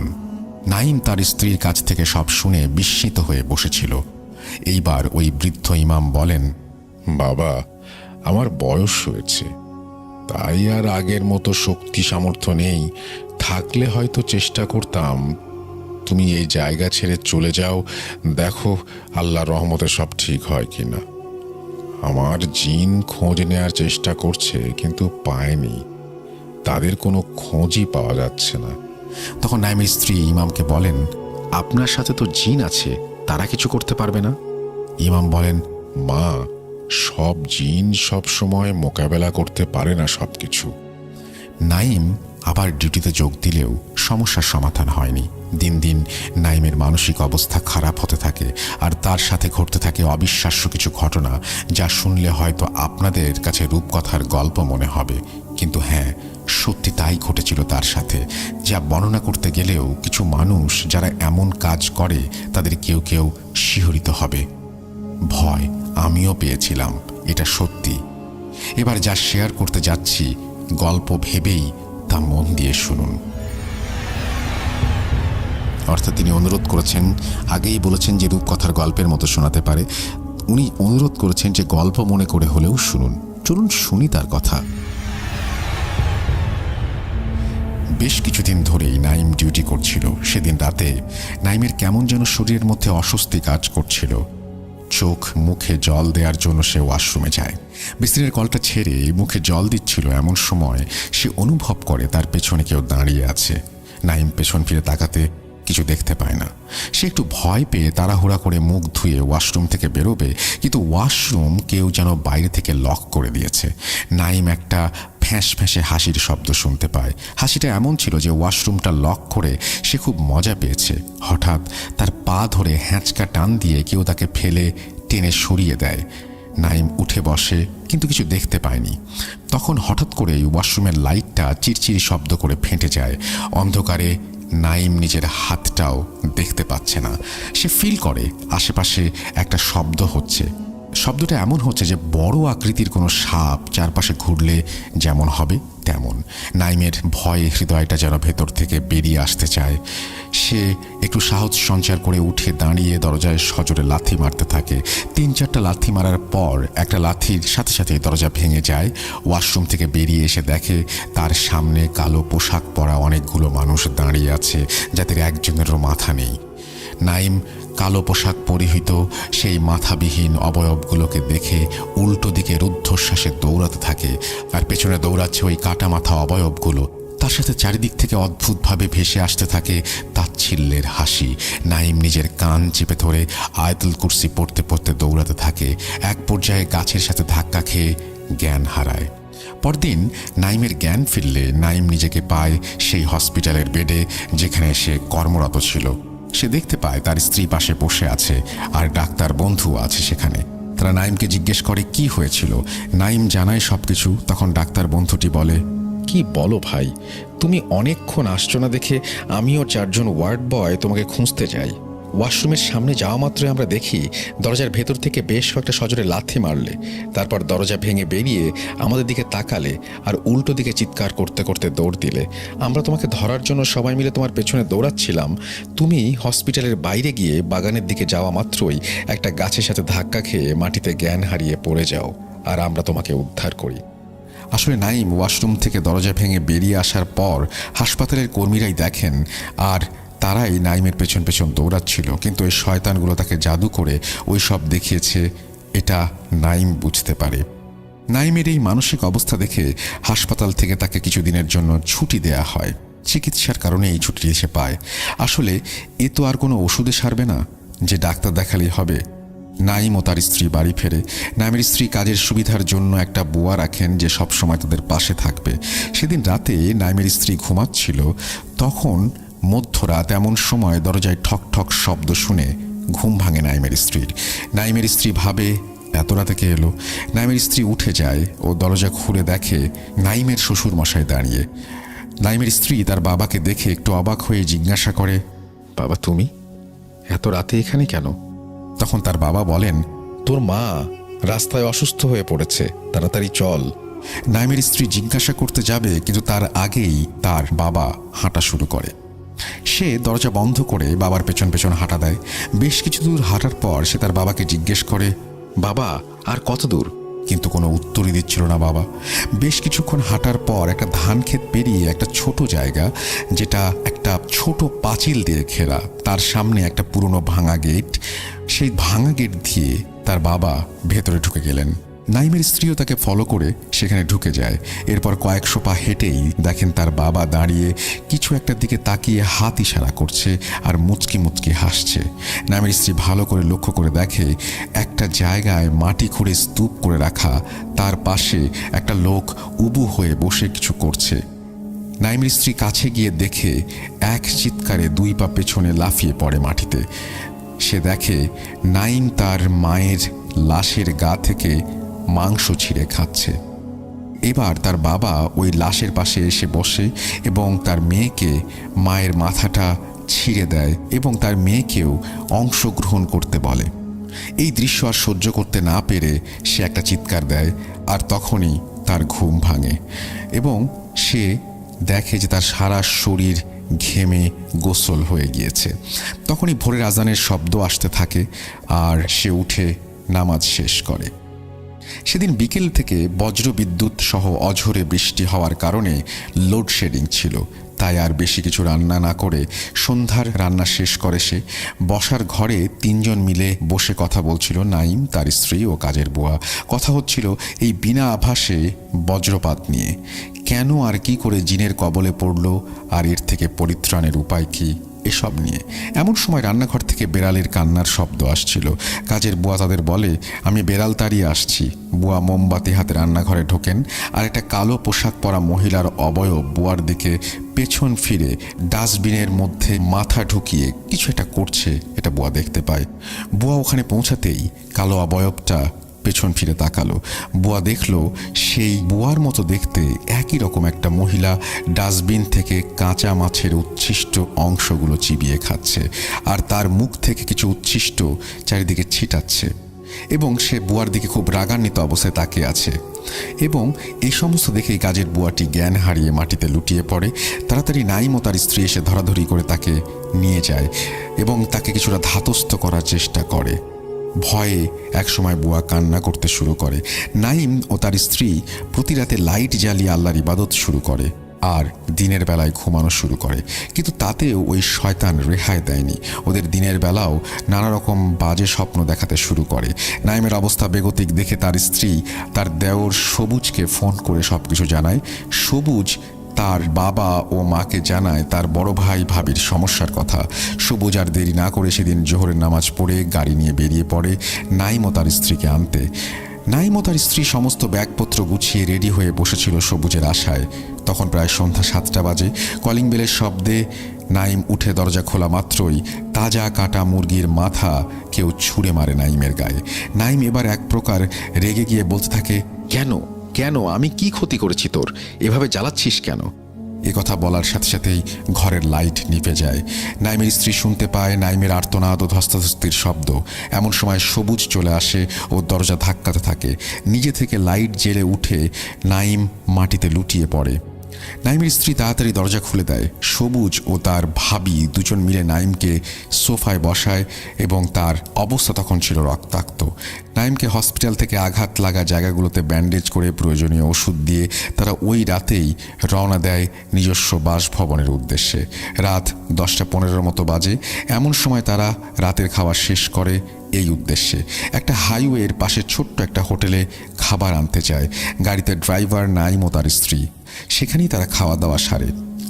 নাইম তার স্ত্রীর কাছ থেকে সব শুনে বিস্মিত হয়ে বসেছিল। এইবার ওই বৃদ্ধ ইমাম বলেন, বাবা, আমার বয়স হয়েছে, তাই আর আগের মতো শক্তি সামর্থ্য নেই। থাকলে হয়তো চেষ্টা করতাম। তুমি এই জায়গা ছেড়ে চলে যাও, দেখো আল্লাহর রহমতে সব ঠিক হয় কিনা। আমার জিন খোঁজ নেয়ার চেষ্টা করছে, কিন্তু পায়নি। তাদের কোনো খোঁজই পাওয়া যাচ্ছে না। তখন নাইমের স্ত্রী ইমামকে বলেন, আপনার সাথে তো জিন আছে, তারা কিছু করতে পারবে না? ইমাম বলেন, মা, সব জিন সব সময় মোকাবেলা করতে পারে না সবকিছু। নাইম আবার ডিউটিতে যোগ দিলেও সমস্যার সমাধান হয়নি। দিন দিন নাইমের মানসিক অবস্থা খারাপ হতে থাকে, আর তার সাথে ঘটতে থাকে অবিশ্বাস্য কিছু ঘটনা, যা শুনলে হয়তো আপনাদের কাছে রূপকথার গল্প মনে হবে, কিন্তু হ্যাঁ, সত্যি তাই ঘটেছিল তার সাথে। যা বর্ণনা করতে গেলেও কিছু মানুষ যারা এমন কাজ করে তাদের কেউ কেউ শিহরিত হবে। ভয় আমিও পেয়েছিলাম, এটা সত্যি। এবার যা শেয়ার করতে যাচ্ছি, গল্প ভেবেই তা মন দিয়ে শুনুন। অর্থাৎ তিনি অনুরোধ করেছেন, আগেই বলেছেন যে রূপকথার গল্পের মতো শোনাতে পারে। উনি অনুরোধ করেছেন যে গল্প মনে করে হলেও শুনুন। চলুন শুনি তার কথা। বেশ কিছুদিন ধরেই নাইম ডিউটি করছিল। সেদিন রাতে নাইমের কেমন যেন শরীরের মধ্যে অস্বস্তি কাজ করছিল। চোখ মুখে জল দেওয়ার জন্য সে ওয়াশরুমে যায়। বিছানার কলটা ছেড়ে মুখে জল দিচ্ছিল, এমন সময় সে অনুভব করে তার পেছনে কেউ দাঁড়িয়ে আছে। নাইম পেছন ফিরে তাকাতে কিছু দেখতে পায় না। সে একটু ভয় পেয়ে তাড়াহুড়া করে মুখ ধুয়ে ওয়াশরুম থেকে বেরোবে, কিন্তু ওয়াশরুম কেউ যেন বাইরে থেকে লক করে দিয়েছে। নাইম একটা ফ্যাঁস ফ্যাঁসে হাসির শব্দ শুনতে পায়। হাসিটা এমন ছিল যে ওয়াশরুমটা লক করে সে খুব মজা পেয়েছে। হঠাৎ তার পা ধরে হ্যাঁচকা টান দিয়ে কেউ তাকে ফেলে টেনে সরিয়ে দেয়। নাইম উঠে বসে, কিন্তু কিছু দেখতে পায়নি। তখন হঠাৎ করে ওয়াশরুমের লাইটটা চিরচিরি শব্দ করে ফেটে যায়। অন্ধকারে নাইম নিজের হাতটাও দেখতে পাচ্ছে না। সে ফিল করে আশেপাশে একটা শব্দ হচ্ছে। শব্দটা এমন হচ্ছে যে বড় আকৃতির কোনো সাপ চারপাশে ঘুরলে যেমন হবে তেমন। নাইমের ভয়ে হৃদয়টা যেন ভেতর থেকে বেরিয়ে আসতে চায়। সে একটু সাহস সঞ্চার করে উঠে দাঁড়িয়ে দরজায় সজোরে লাথি মারতে থাকে। 3-4টা লাথি মারার পর একটা লাথির সাথে সাথে দরজা ভেঙে যায়। ওয়াশরুম থেকে বেরিয়ে এসে দেখে তার সামনে কালো পোশাক পরা অনেকগুলো মানুষ দাঁড়িয়ে আছে, যাদের একজনেরও মাথা নেই। নাইম কালো পোশাক পরিহিত সেই মাথাবিহীন অবয়বগুলোকে দেখে উল্টো দিকে রুদ্ধশ্বাসে দৌড়াতে থাকে, আর পেছনে দৌড়াচ্ছে ওই কাটা মাথা অবয়বগুলো। তার সাথে চারিদিক থেকে অদ্ভুতভাবে ভেসে আসতে থাকে তাচ্ছিল্যের হাসি। নাইম নিজের কান চেপে ধরে আয়াতুল কুরসি পড়তে পড়তে দৌড়াতে থাকে। এক পর্যায়ে গাছের সাথে ধাক্কা খেয়ে জ্ঞান হারায়। পরদিন নাইমের জ্ঞান ফিরলে নাইম নিজেকে পায় সেই হসপিটালের বেডে যেখানে সে কর্মরত ছিল। সে দেখতে পায় তার স্ত্রী পাশে বসে আছে আর ডাক্তার বন্ধু আছে সেখানে। তারা নাইমকে জিজ্ঞেস করে কি হয়েছিল। নাইম জানায় সবকিছু। তখন ডাক্তার বন্ধুটি বলে, কি বলো ভাই, তুমি অনেকক্ষণ আসছো না দেখে আমি ও 4 জন ওয়ার্ড বয় তোমাকে খুঁজতে যাই। ওয়াশরুমের সামনে যাওয়া মাত্রই আমরা দেখি দরজার ভেতর থেকে বেশ কয়েকটা সজোরে লাথি মারলে, তারপর দরজা ভেঙে বেরিয়ে আমাদের দিকে তাকালে আর উল্টো দিকে চিৎকার করতে করতে দৌড় দিলে। আমরা তোমাকে ধরার জন্য সবাই মিলে তোমার পেছনে দৌড়াচ্ছিলাম। তুমি হসপিটালের বাইরে গিয়ে বাগানের দিকে যাওয়া মাত্রই একটা গাছের সাথে ধাক্কা খেয়ে মাটিতে জ্ঞান হারিয়ে পড়ে যাও, আর আমরা তোমাকে উদ্ধার করি। আসলে নাইম ওয়াশরুম থেকে দরজা ভেঙে বেরিয়ে আসার পর হাসপাতালের কর্মীরাই দেখেন আর তারাই নাইমের পেছন পেছন দৌড়াচ্ছিল। কিন্তু ওই শয়তানগুলো তাকে জাদু করে ওই সব দেখিয়েছে, এটা নাইম বুঝতে পারে। নাইমের এই মানসিক অবস্থা দেখে হাসপাতাল থেকে তাকে কিছুদিনের জন্য ছুটি দেয়া হয়। চিকিৎসার কারণে এই ছুটি সে পায়। আসলে এ তো আর কোনো ওষুধে সারবে না যে ডাক্তার দেখালেই হবে। নাইম ও তার স্ত্রী বাড়ি ফেরে। নাইমের স্ত্রী কাজের সুবিধার জন্য একটা বুয়া রাখেন যে সব সময় তাদের পাশে থাকবে। সেদিন রাতে নাইমের স্ত্রী ঘুমাচ্ছিল। তখন মধ্যরাত, এমন সময় দরজায় ঠক ঠক শব্দ শুনে ঘুম ভাঙে নাইমের স্ত্রীর। নাইমের স্ত্রী ভাবে এত রাতে কে এলো। নাইমের স্ত্রী উঠে যায় ও দরজা খুলে দেখে নাইমের শ্বশুর মশাই দাঁড়িয়ে। নাইমের স্ত্রী তার বাবাকে দেখে একটু অবাক হয়ে জিজ্ঞাসা করে, বাবা তুমি এত রাতে এখানে কেন? তখন তার বাবা বলেন, তোর মা রাস্তায় অসুস্থ হয়ে পড়েছে, তাড়াতাড়ি চল। নাইমের স্ত্রী জিজ্ঞাসা করতে যাবে, কিন্তু তার আগেই তার বাবা হাঁটা শুরু করে। সে দরজা বন্ধ করে বাবার পেছন পেছন হাঁটা দেয়। বেশ কিছু দূর হাঁটার পর সে তার বাবাকে জিজ্ঞেস করে, বাবা আর কত দূর? কিন্তু কোনো উত্তরই দিচ্ছিল না বাবা। বেশ কিছুক্ষণ হাঁটার পর একটা ধান ক্ষেত পেরিয়ে একটা ছোট জায়গা, যেটা একটা ছোট পাঁচিল দিয়ে ঘেরা, তার সামনে একটা পুরনো ভাঙা গেট। সেই ভাঙা গেট দিয়ে তার বাবা ভেতরে ঢুকে গেলেন। নাইমের স্ত্রীও তাকে ফলো করে সেখানে ঢুকে যায়। এরপর কয়েকশো পা হেঁটেই দেখেন তার বাবা দাঁড়িয়ে কিছু একটার দিকে তাকিয়ে হাত ইশারা করছে আর মুচকি মুচকি হাসছে। নাইমের স্ত্রী ভালো করে লক্ষ্য করে দেখে একটা জায়গায় মাটি খুঁড়ে স্তূপ করে রাখা, তার পাশে একটা লোক উবু হয়ে বসে কিছু করছে। নাইমের স্ত্রী কাছে গিয়ে দেখে এক চিৎকারে 2 পা পেছনে লাফিয়ে পড়ে মাটিতে। সে দেখে নাইম তার মায়ের লাশের গা থেকে মাংস ছিঁড়ে খাচ্ছে। এবার তার বাবা ওই লাশের পাশে এসে বসে এবং তার মেয়েকে মায়ের মাথাটা ছিঁড়ে দেয় এবং তার মেয়েকেও অংশগ্রহণ করতে বলে। এই দৃশ্য আর সহ্য করতে না পেরে সে একটা চিৎকার দেয়, আর তখনই তার ঘুম ভাঙে এবং সে দেখে যে তার সারা শরীর ঘেমে গোসল হয়ে গিয়েছে। তখনই ভোরের আজানের শব্দ আসতে থাকে আর সে উঠে নামাজ শেষ করে। সেদিন বিকেল থেকে বজ্রবিদ্যুৎ সহ অঝোরে বৃষ্টি হওয়ার কারণে লোডশেডিং ছিল। তাই আর বেশি কিছু রান্না না করে সন্ধ্যার রান্না শেষ করে সে। বসার ঘরে 3 জন মিলে বসে কথা বলছিল, নাইম, তার স্ত্রী ও কাজের বুয়া। কথা হচ্ছিল এই বিনা আভাসে বজ্রপাত নিয়ে। কেন আর কি করে জিনের কবলে পড়ল আর এর থেকে পরিত্রাণের উপায় কি, এসব নিয়ে। এমন সময় রান্নাঘর থেকে বেড়ালের কান্নার শব্দ আসছিল। কাজের বুয়া তাদের বলে, আমি বেড়াল তাড়িয়ে আসছি। বুয়া মোমবাতি হাতে রান্নাঘরে ঢোকেন আর একটা কালো পোশাক পরা মহিলার অবয়ব বুয়ার দিকে পেছন ফিরে ডাস্টবিনের মধ্যে মাথা ঢুকিয়ে কিছু একটা করছে, এটা বুয়া দেখতে পায়। বুয়া ওখানে পৌঁছাতেই কালো অবয়বটা পেছন ফিরে তাকালো। বুয়া দেখলো সেই বুয়ার মতো দেখতে একই রকম একটা মহিলা ডাস্টবিন থেকে কাঁচা মাছের উচ্ছিষ্ট অংশগুলো চিবিয়ে খাচ্ছে আর তার মুখ থেকে কিছু উচ্ছিষ্ট চারিদিকে ছিটাচ্ছে এবং সে বুয়ার দিকে খুব রাগান্বিত অবস্থায় তাকিয়ে আছে। এবং এই সমস্ত দেখেই কাজের বুয়াটি জ্ঞান হারিয়ে মাটিতে লুটিয়ে পড়ে। তাড়াতাড়ি নাইম ও তার স্ত্রী এসে ধরাধরি করে তাকে নিয়ে যায় এবং তাকে কিছুটা ধাতস্থ করার চেষ্টা করে। ভয়ে একসময় বুয়া কান্না করতে শুরু করে। নাইম ও তার স্ত্রী প্রতি রাতে লাইট জ্বালিয়ে আল্লাহর ইবাদত শুরু করে আর দিনের বেলায় ঘুমানো শুরু করে। কিন্তু তাতেও ওই শয়তান রেহাই দেয়নি। ওদের দিনের বেলাও নানা রকম বাজে স্বপ্ন দেখাতে শুরু করে। নাইমের অবস্থা বেগতিক দেখে তার স্ত্রী তার দেওর সবুজকে ফোন করে সব কিছু জানায়। সবুজ তার বাবা ও মাকে জানায় তার বড় ভাই ভাবির সমস্যার কথা। সবুজ আর দেরি না করে সেদিন জোহরের নামাজ পড়ে গাড়ি নিয়ে বেরিয়ে পড়ে নাইম ও তার স্ত্রীকে আনতে। নাইম ও তার স্ত্রী সমস্ত ব্যাগপত্র গুছিয়ে রেডি হয়ে বসেছিল সবুজের আশায়। তখন প্রায় সন্ধ্যা 7টা বাজে। কলিং বেলের শব্দে নাইম উঠে দরজা খোলা মাত্রই তাজা কাটা মুরগির মাথা কেউ ছুঁড়ে মারে নাইমের গায়ে। নাইম এবার এক প্রকার রেগে গিয়ে বলতে থাকে, কেন কেন আমি কি ক্ষতি করেছি তোর, এভাবে জ্বালাচ্ছিস কেন? এ কথা বলার সাথে সাথেই ঘরের লাইট নিভে যায়। নাইমের স্ত্রী শুনতে পায় নাইমের আর্তনাদ ও ধস্তাধস্তির শব্দ। এমন সময় সবুজ চলে আসে ও দরজা ধাক্কাতে থাকে। নিজে থেকে লাইট জ্বেলে উঠে নাইম মাটিতে লুটিয়ে পড়ে। নাইমের স্ত্রী তাড়াতাড়ি দরজা খুলে দেয়। সবুজ ও তার ভাবি দুজন মিলে নাইমকে সোফায় বসায় এবং তার অবস্থা তখন ছিল রক্তাক্ত। নাইমকে হসপিটাল থেকে আঘাত লাগা জায়গাগুলোতে ব্যান্ডেজ করে প্রয়োজনীয় ওষুধ দিয়ে তারা ওই রাতেই রওনা দেয় নিজস্ব বাসভবনের উদ্দেশ্যে। রাত 10টা 15 মতো বাজে। এমন সময় তারা রাতের খাওয়া শেষ করে এই উদ্দেশ্যে একটা হাইওয়ের পাশে ছোট্ট একটা হোটেলে খাবার আনতে চায়। গাড়িতে ড্রাইভার নাইম ও তার স্ত্রী। সেখানেই তারা খাওয়া দাওয়া সারে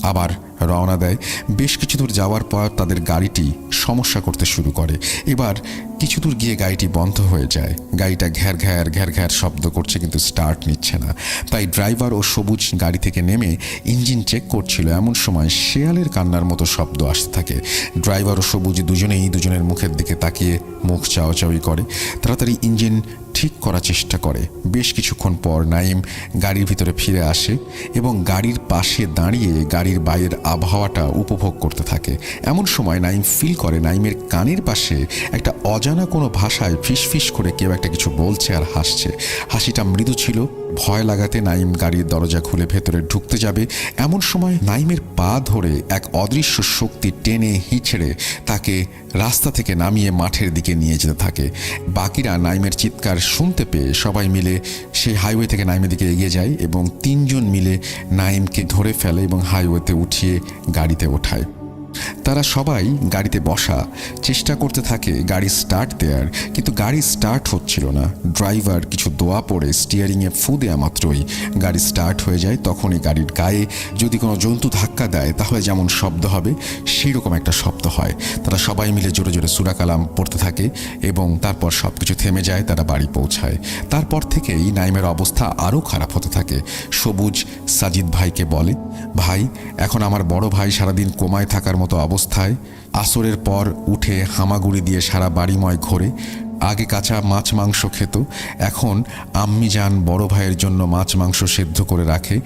আবার রওনা দেয়। বেশ কিছু দূর যাওয়ার পর তাদের গাড়িটি সমস্যা করতে শুরু করে। এবার কিছু দূর গিয়ে গাড়িটি বন্ধ হয়ে যায়। গাড়িটা ঘ্যার ঘ্যার ঘ্যার ঘ্যার শব্দ করছে, কিন্তু স্টার্ট নিচ্ছে না। তাই ড্রাইভার ও সবুজ গাড়ি থেকে নেমে ইঞ্জিন চেক করছিল। এমন সময় শেয়ালের কান্নার মতো শব্দ আসতে থাকে। ড্রাইভার ও সবুজ দুজনেই দুজনের মুখের দিকে তাকিয়ে মুখ চাওয়াচাওয়ি করে। তাড়াতাড়ি ইঞ্জিন ঠিক করার চেষ্টা করে। বেশ কিছুক্ষণ পর নাইম গাড়ির ভিতরে ফিরে আসে এবং গাড়ির পাশে দাঁড়িয়ে গাড়ির বাইরের আবহাওয়াটা উপভোগ করতে থাকে। এমন সময় নাইম ফিল করে নাইমের কানের পাশে একটা অজানা কোনো ভাষায় ফিসফিস করে কেউ একটা কিছু বলছে আর হাসছে। হাসিটা মৃদু ছিল। ভয় লাগাতে নাইম গাড়ির দরজা খুলে ভেতরে ঢুকতে যাবে। এমন সময় নাইমের পা ধরে এক অদৃশ্য শক্তি টেনে হিঁচড়ে তাকে রাস্তা থেকে নামিয়ে মাঠের দিকে নিয়ে যেতে থাকে। বাকিরা নাইমের চিৎকার শুনতে পেয়ে সবাই মিলে সেই হাইওয়ে থেকে নাইমের দিকে এগিয়ে যায় এবং 3 জন মিলে নাইমকে ধরে ফেলে এবং হাইওয়েতে উঠিয়ে গাড়িতে ওঠায়। তারা সবাই গাড়িতে বসা চেষ্টা করতে থাকে গাড়ি স্টার্ট দেওয়ার, কিন্তু গাড়ি স্টার্ট হচ্ছিল না। ড্রাইভার কিছু দোয়া পড়ে স্টিয়ারিংয়ে ফু দেওয়া মাত্রই গাড়ি স্টার্ট হয়ে যায়। তখনই গাড়ির গায়ে যদি কোনো জন্তু ধাক্কা দেয় তাহলে যেমন শব্দ হবে সেই রকম একটা শব্দ হয়। তারা সবাই মিলে জোরে জোরে সূরা কালাম পড়তে থাকে এবং তারপর সব কিছু থেমে যায়। তারা বাড়ি পৌঁছায়। তারপর থেকেই নাইমের অবস্থা আরও খারাপ হতে থাকে। সবুজ সাজিদ ভাইকে বলে, ভাই এখন আমার বড় ভাই সারাদিন কোমায় থাকার মতো অবস্থায়। আসরের পর উঠে হামাগুড়ি দিয়ে সারা বাড়িময় ঘোরে। আগে কাঁচা মাছ মাংস খেত, এখন আম্মি যান বড় ভাইয়ের জন্য মাছ মাংস সেদ্ধ করে রাখে।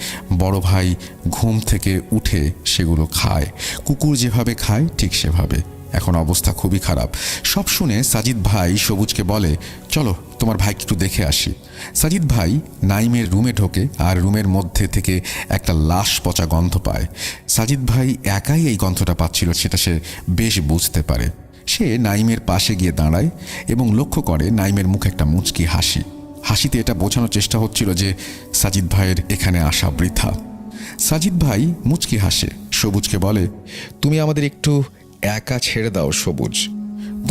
বড় ভাই ঘুম থেকে উঠে সেগুলো খায়। কুকুর যেভাবে খায় ঠিক সেভাবে। এখন অবস্থা খুবই খারাপ। সব শুনে সাজিদ ভাই সবুজকে বলে, চলো তোমার ভাইকে একটু দেখে আসি। সাজিদ ভাই নাইমের রুমে ঢোকে আর রুমের মধ্যে থেকে একটা লাশ পচা গন্ধ পায়। সাজিদ ভাই একাই এই গন্ধটা পাচ্ছিল সেটা সে বেশ বুঝতে পারে। সে নাইমের পাশে গিয়ে দাঁড়ায় এবং লক্ষ্য করে নাইমের মুখে একটা মুচকি হাসি। হাসিতে এটা বোঝানোর চেষ্টা হচ্ছিল যে সাজিদ ভাইয়ের এখানে আসা বৃথা। সাজিদ ভাই মুচকি হাসে, সবুজকে বলে, তুমি আমাদের একটু একা ছেড়ে দাও সবুজ।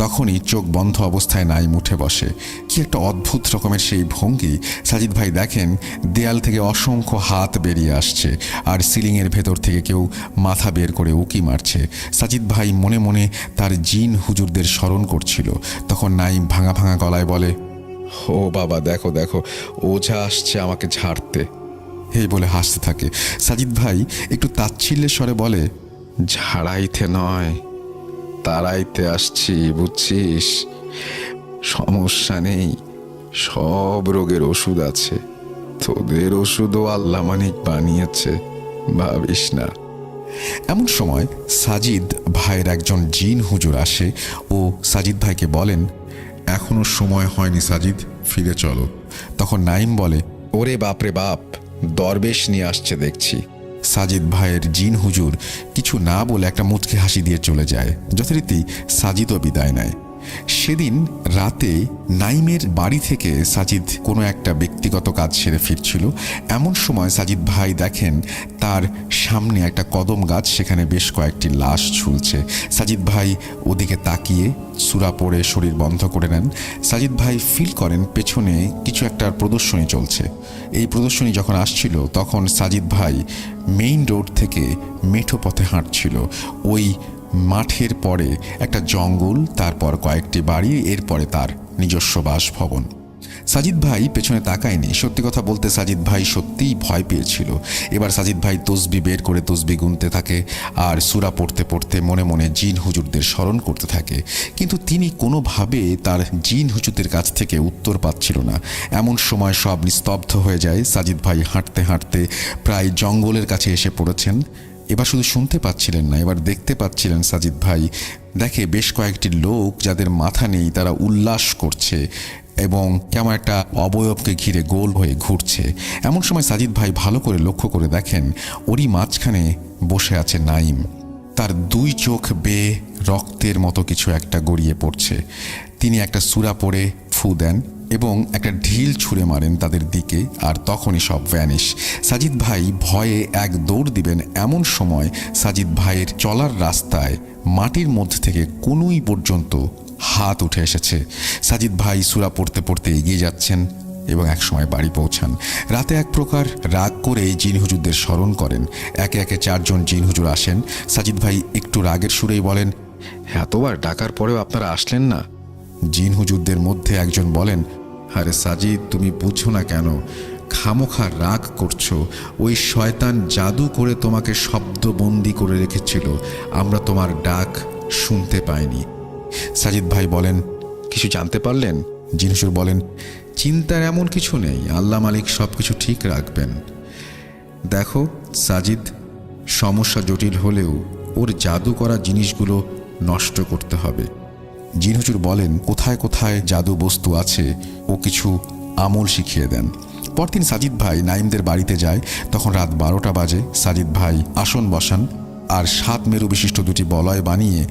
তখনই চোখ বন্ধ অবস্থায় নাইম উঠে বসে। কি একটা অদ্ভুত রকমের সেই ভঙ্গি। সাজিদ ভাই দেখেন দেয়াল থেকে অসংখ্য হাত বেরিয়ে আসছে আর সিলিংয়ের ভেতর থেকে কেউ মাথা বের করে উকি মারছে। সাজিদ ভাই মনে মনে তার জিন হুজুরদের স্মরণ করছিল। তখন নাইম ভাঙা ভাঙা গলায় বলে, ও বাবা দেখো দেখো, ওঝা আসছে আমাকে ঝাড়তে। এই বলে হাসতে থাকে। সাজিদ ভাই একটু তাচ্ছিল্যের স্বরে বলে, ঝাড়াইতে নয় তারাইতে আসছি, বুঝছিস? সমস্যা নেই, সব রোগের ওষুধ আছে। তোদের ওষুধও আল্লাহ মানিক বানিয়েছে, ভাবিস না। এমন সময় সাজিদ ভাইয়ের একজন জিন হুজুর আসে ও সাজিদ ভাইকে বলেন, এখনো সময় হয়নি সাজিদ, ফিরে চলো। তখন নাইম বলে, ওরে বাপরে বাপ, দরবেশ নিয়ে আসছে দেখছি। সাজিদ ভাইয়ের জিন হুজুর কিছু না বলে একটা মুচকি হাসি দিয়ে চলে যায়। যথারীতি সাজিদও বিদায় নেয়। সেদিন রাতে নাইমের বাড়ি থেকে সাজিদ কোনো একটা ব্যক্তিগত কাজ সেরে ফিরছিল। এমন সময় সাজিদ ভাই দেখেন তার সামনে একটা কদম গাছ, সেখানে বেশ কয়েকটি লাশ ঝুলছে। সাজিদ ভাই ওদিকে তাকিয়ে সূরা পড়ে শরীর বন্ধ করে নেন। সাজিদ ভাই ফিল করেন পেছনে কিছু একটা প্রদর্শনী চলছে। এই প্রদর্শনী যখন আসছিল তখন সাজিদ ভাই মেইন রোড থেকে মেঠো পথে হাঁটছিল। ওই মাঠের পরে একটা জঙ্গল, তারপর কয়েকটি বাড়ি, এরপরে তার নিজস্ব বাসভবন। সাজিদ ভাই পেছনে তাকায়নি। সত্যি কথা বলতে সাজিদ ভাই সত্যিই ভয় পেয়েছিল। এবার সাজিদ ভাই তসবি বের করে তসবি গুনতে থাকে আর সূরা পড়তে পড়তে মনে মনে জিন হুজুরদের স্মরণ করতে থাকে। কিন্তু তিনি কোনোভাবে তার জিন হুজুরদের কাছ থেকে উত্তর পাচ্ছিল না। এমন সময় সব নিস্তব্ধ হয়ে যায়। সাজিদ ভাই হাঁটতে হাঁটতে প্রায় জঙ্গলের কাছে এসে পড়েছেন। এবার শুধু শুনতে পাচ্ছিলেন না, এবার দেখতে পাচ্ছিলেন। সাজিদ ভাই দেখে বেশ কয়েকটি লোক যাদের মাথা নেই তারা উল্লাস করছে এবং কেমন একটা অবয়বকে ঘিরে গোল হয়ে ঘুরছে। এমন সময় সাজিদ ভাই ভালো করে লক্ষ্য করে দেখেন ওরই মাঝখানে বসে আছে নাইম। তার দুই চোখ বেয়ে রক্তের মতো কিছু একটা গড়িয়ে পড়ছে। তিনি একটা সূরা পড়ে ফু দেন এবং একটা ঢিল ছুঁড়ে মারেন তাদের দিকে, আর তখনই সব ভ্যানিশ। সাজিদ ভাই ভয়ে এক দৌড় দিবেন। এমন সময় সাজিদ ভাইয়ের চলার রাস্তায় মাটির মধ্যে থেকে কোনোই পর্যন্ত হাত উঠে এসেছে। সাজিদ ভাই সূরা পড়তে পড়তে এগিয়ে যাচ্ছেন এবং একসময় বাড়ি পৌঁছান। রাতে এক প্রকার রাগ করে জিন হুজুরদের স্মরণ করেন। একে একে 4 জন জিন হুজুর আসেন। সাজিদ ভাই একটু রাগের সুরেই বলেন, এতবার ডাকার পরেও আপনারা আসলেন না? জিন হুজুরদের মধ্যে একজন বলেন, আরে সাজিদ, তুমি বুঝছো না কেন? খামোখা রাগ করছো। ওই শয়তান জাদু করে তোমাকে শব্দবন্দি করে রেখেছিল, আমরা তোমার ডাক শুনতে পাইনি। সাজিদ ভাই বলেন, কিছু জানতে পারলেন? জিন হুজুর বলেন, চিন্তার এমন কিছু নেই, আল্লাহ মালিক সব কিছু ঠিক রাখবেন। দেখো সাজিদ, সমস্যা জটিল হলেও ওর জাদু করা জিনিসগুলো নষ্ট করতে হবে। জিন হুজুর বলেন, কোথায় কোথায় জাদু বস্তু আছে ও কিছু আমল শিখিয়ে দেন। পরদিন সাজিদ ভাই নাইমদের বাড়িতে যায়। তখন রাত 12টা বাজে। সাজিদ ভাই আসন বসান আর 7 মেরু বিশিষ্ট 2টি বলয় বানিয়ে